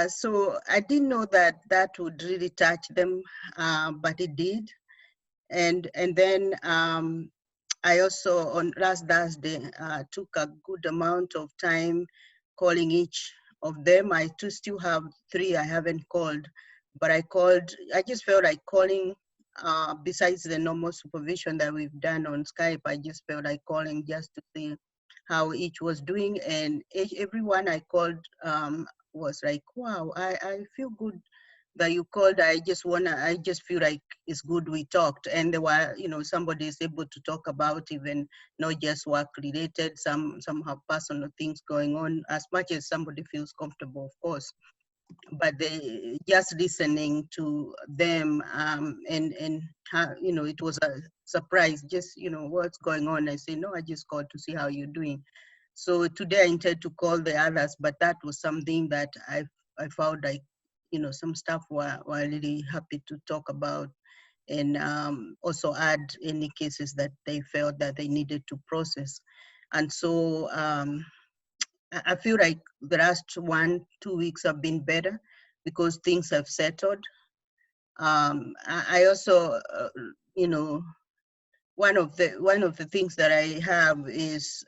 So I didn't know that would really touch them, but it did. And then I also, on last Thursday, took a good amount of time calling each of them. I still have 3 I haven't called, but I just felt like calling, besides the normal supervision that we've done on Skype, I just felt like calling just to see how each was doing. And everyone I called was like, wow, I feel good that you called. I just feel like it's good we talked. And there were, somebody is able to talk about even not just work related, some have personal things going on, as much as somebody feels comfortable, of course. But they just listening to them, and how, it was a surprise, just, what's going on. I say, no, I just called to see how you're doing. So today I intend to call the others, but that was something that I found like, some staff were really happy to talk about, and also add any cases that they felt that they needed to process. And so I feel like the last 1-2 weeks have been better because things have settled. I also, one of the things that I have is,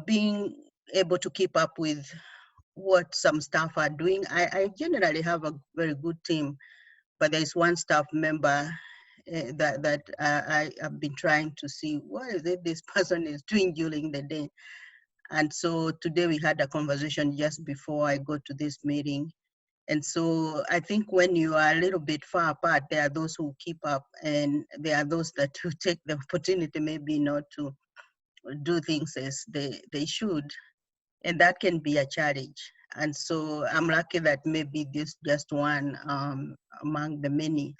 being able to keep up with what some staff are doing. I generally have a very good team, but there's one staff member that I have been trying to see what is it this person is doing during the day. And so today we had a conversation just before I go to this meeting. And so I think when you are a little bit far apart, there are those who keep up, and there are those that who take the opportunity maybe not to do things as they should. And that can be a challenge. And so I'm lucky that maybe this just one among the many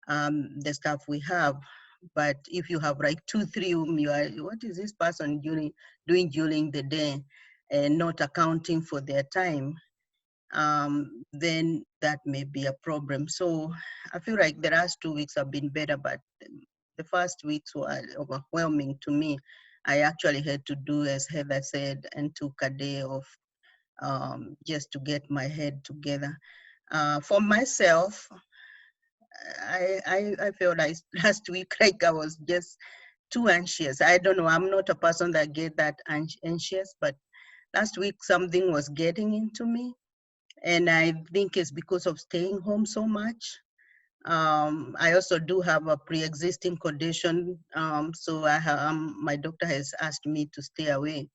the staff we have. But if you have like 2-3 whom you are, what is this person doing during the day and not accounting for their time, then that may be a problem. So I feel like the last 2 weeks have been better, but the first weeks were overwhelming to me. I actually had to do, as Heather said, and took a day off just to get my head together. For myself, I feel like last week, like I was just too anxious. I don't know, I'm not a person that get that anxious, but last week something was getting into me. And I think it's because of staying home so much. I also do have a pre-existing condition. So my doctor has asked me to stay away.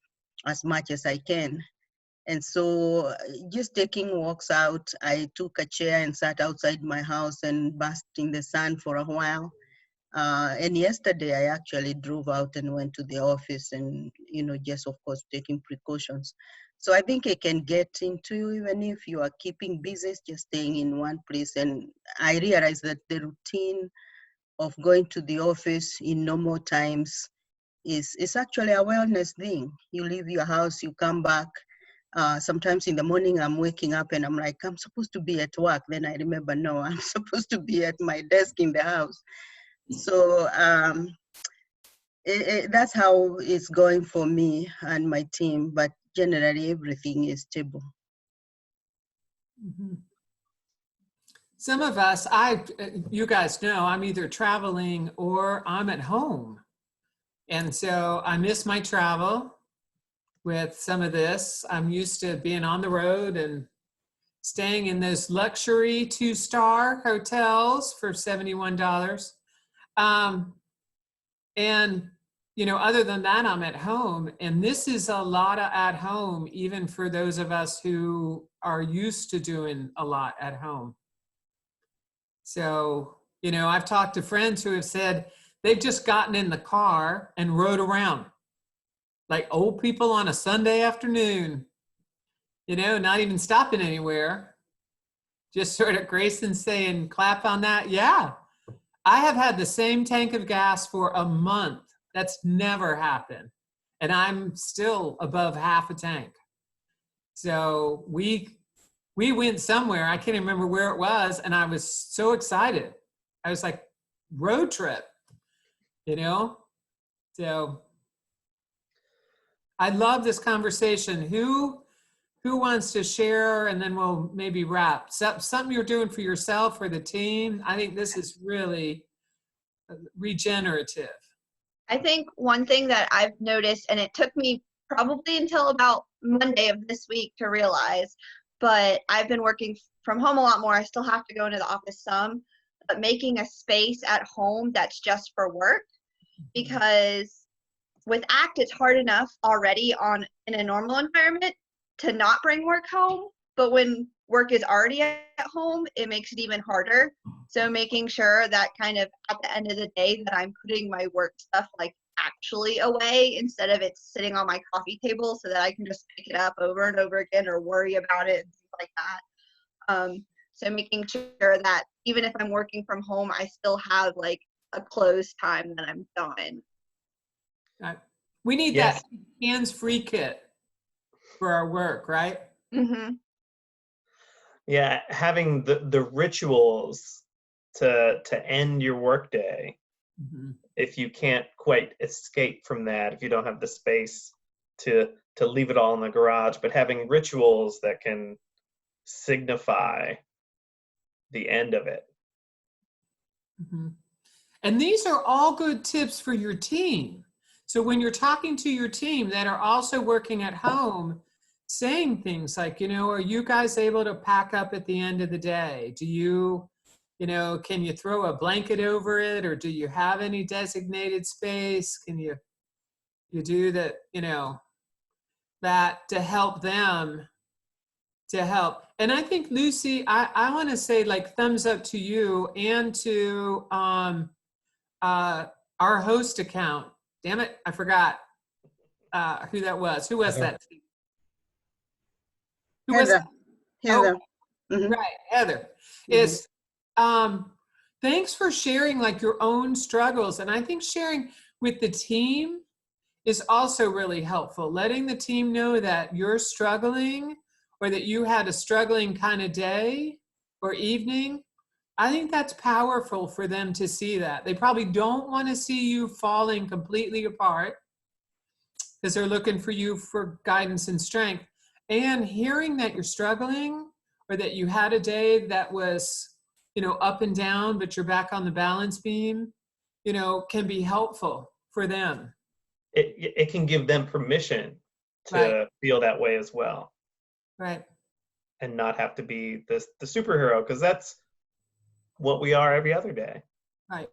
as much as I can. And so just taking walks out, I took a chair and sat outside my house and basked in the sun for a while. And yesterday I actually drove out and went to the office and, just of course taking precautions. So I think it can get into you even if you are keeping busy, just staying in one place. And I realized that the routine of going to the office in normal times is actually a wellness thing. You leave your house, you come back. Sometimes in the morning I'm waking up and I'm like, I'm supposed to be at work. Then I remember, no, I'm supposed to be at my desk in the house. So that's how it's going for me and my team, but generally everything is stable. Mhm. Some of us, you guys know, I'm either traveling or I'm at home. And so I miss my travel with some of this. I'm used to being on the road and staying in those luxury 2-star hotels for $71. And, other than that, I'm at home. And this is a lot of at home, even for those of us who are used to doing a lot at home. So, I've talked to friends who have said they've just gotten in the car and rode around like old people on a Sunday afternoon, not even stopping anywhere, just sort of gracing saying, clap on that. Yeah, I have had the same tank of gas for a month. That's never happened. And I'm still above half a tank. So we went somewhere, I can't remember where it was, and I was so excited. I was like, road trip, So I love this conversation. Who wants to share, and then we'll maybe wrap. Something you're doing for yourself or the team. I think this is really regenerative. I think one thing that I've noticed, and it took me probably until about Monday of this week to realize, but I've been working from home a lot more. I still have to go into the office some, but making a space at home that's just for work, because with ACT, it's hard enough already in a normal environment to not bring work home, but when work is already at home, it makes it even harder. So making sure that kind of at the end of the day that I'm putting my work stuff like actually away instead of it sitting on my coffee table so that I can just pick it up over and over again or worry about it and things like that. So making sure that even if I'm working from home, I still have like a close time that I'm done. We need that hands-free kit for our work, right? Mm-hmm. Yeah, having the rituals to end your workday. Mm-hmm. If you can't quite escape from that, if you don't have the space to leave it all in the garage, but having rituals that can signify the end of it. Mm-hmm. And these are all good tips for your team. So when you're talking to your team that are also working at home, saying things like, are you guys able to pack up at the end of the day? Do you, can you throw a blanket over it, or do you have any designated space? Can you do that, that to help them to help. And I think, Lucy, I want to say like thumbs up to you and to our host account. Damn it, I forgot who that was. Who was that? Who was that? Heather. Oh, mm-hmm. Right, Heather. Is thanks for sharing like your own struggles. And I think sharing with the team is also really helpful. Letting the team know that you're struggling or that you had a struggling kind of day or evening. I think that's powerful for them to see that. They probably don't want to see you falling completely apart because they're looking for you for guidance and strength. And hearing that you're struggling or that you had a day that was, up and down, but you're back on the balance beam, can be helpful for them. It can give them permission to feel that way as well. Right. And not have to be the superhero, because that's what we are every other day. Right.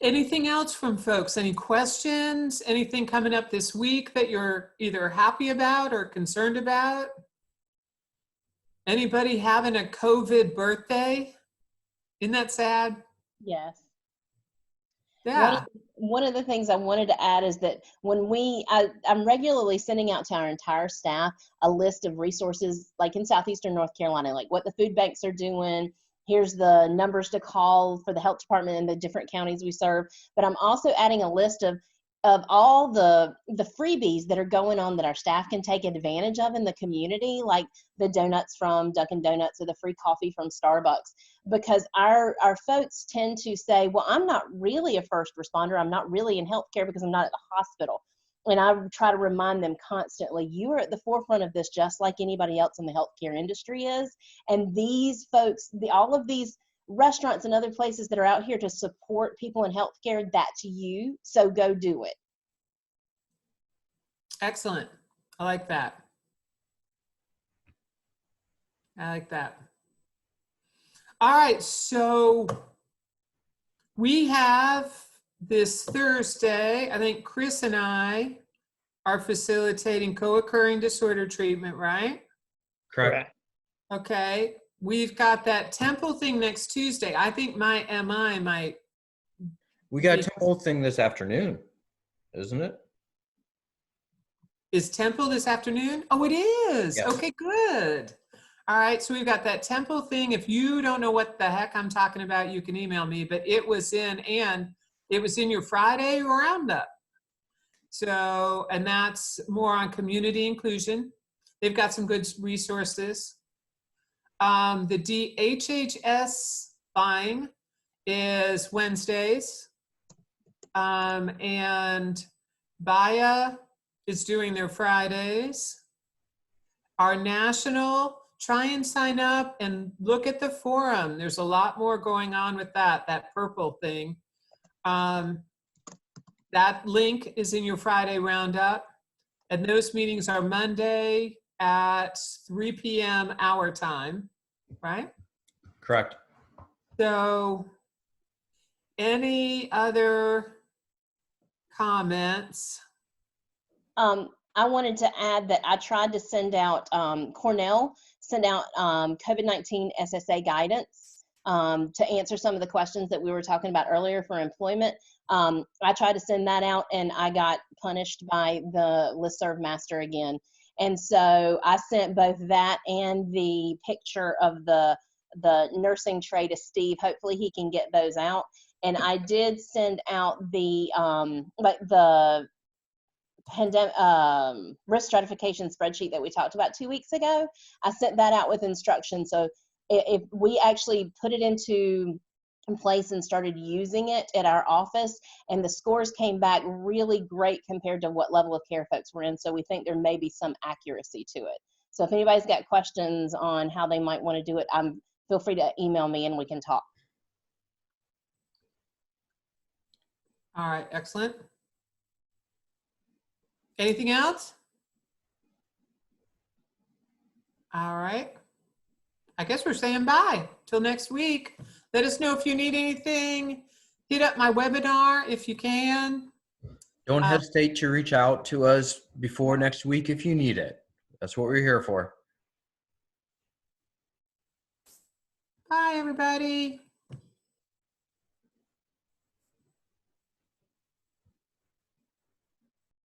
Anything else from folks? Any questions? Anything coming up this week that you're either happy about or concerned about? Anybody having a COVID birthday? Isn't that sad? Yes. Yeah. One of the things I wanted to add is that when I'm regularly sending out to our entire staff a list of resources, like in Southeastern North Carolina, like what the food banks are doing. Here's the numbers to call for the health department in the different counties we serve. But I'm also adding a list of all the freebies that are going on that our staff can take advantage of in the community, like the donuts from Dunkin' Donuts or the free coffee from Starbucks, because our folks tend to say, well, I'm not really a first responder. I'm not really in healthcare because I'm not at the hospital. And I try to remind them constantly, you are at the forefront of this just like anybody else in the healthcare industry is. And these folks, all of these restaurants and other places that are out here to support people in healthcare, that's you. So go do it. Excellent. I like that. I like that. All right. So we have this Thursday, I think Chris and I are facilitating co-occurring disorder treatment, right? Correct. Okay. We've got that Temple thing next Tuesday. I think my MI might. We got a Temple thing this afternoon, isn't it? Is Temple this afternoon? Oh, it is. Yes. Okay, good. All right, so we've got that Temple thing. If you don't know what the heck I'm talking about, you can email me, but it was in your Friday roundup. So, and that's more on community inclusion. They've got some good resources. The DHHS buying is Wednesdays. And BAYA is doing their Fridays. Our national, try and sign up and look at the forum. There's a lot more going on with that purple thing. That link is in your Friday roundup. And those meetings are Monday at 3 p.m. our time, right? Correct. So any other comments? I wanted to add that I tried to send out, Cornell sent out COVID-19 SSA guidance to answer some of the questions that we were talking about earlier for employment. I tried to send that out and I got punished by the listserv master again. And so I sent both that and the picture of the nursing tray to Steve. Hopefully he can get those out. And I did send out the pandemic risk stratification spreadsheet that we talked about 2 weeks ago. I sent that out with instructions. So if we actually put it into place and started using it at our office, and the scores came back really great compared to what level of care folks were in. So we think there may be some accuracy to it. So if anybody's got questions on how they might want to do it, feel free to email me and we can talk. All right, excellent. Anything else? All right. I guess we're saying bye till next week. Let us know if you need anything. Hit up my webinar if you can. Don't hesitate to reach out to us before next week if you need it. That's what we're here for. Bye, everybody.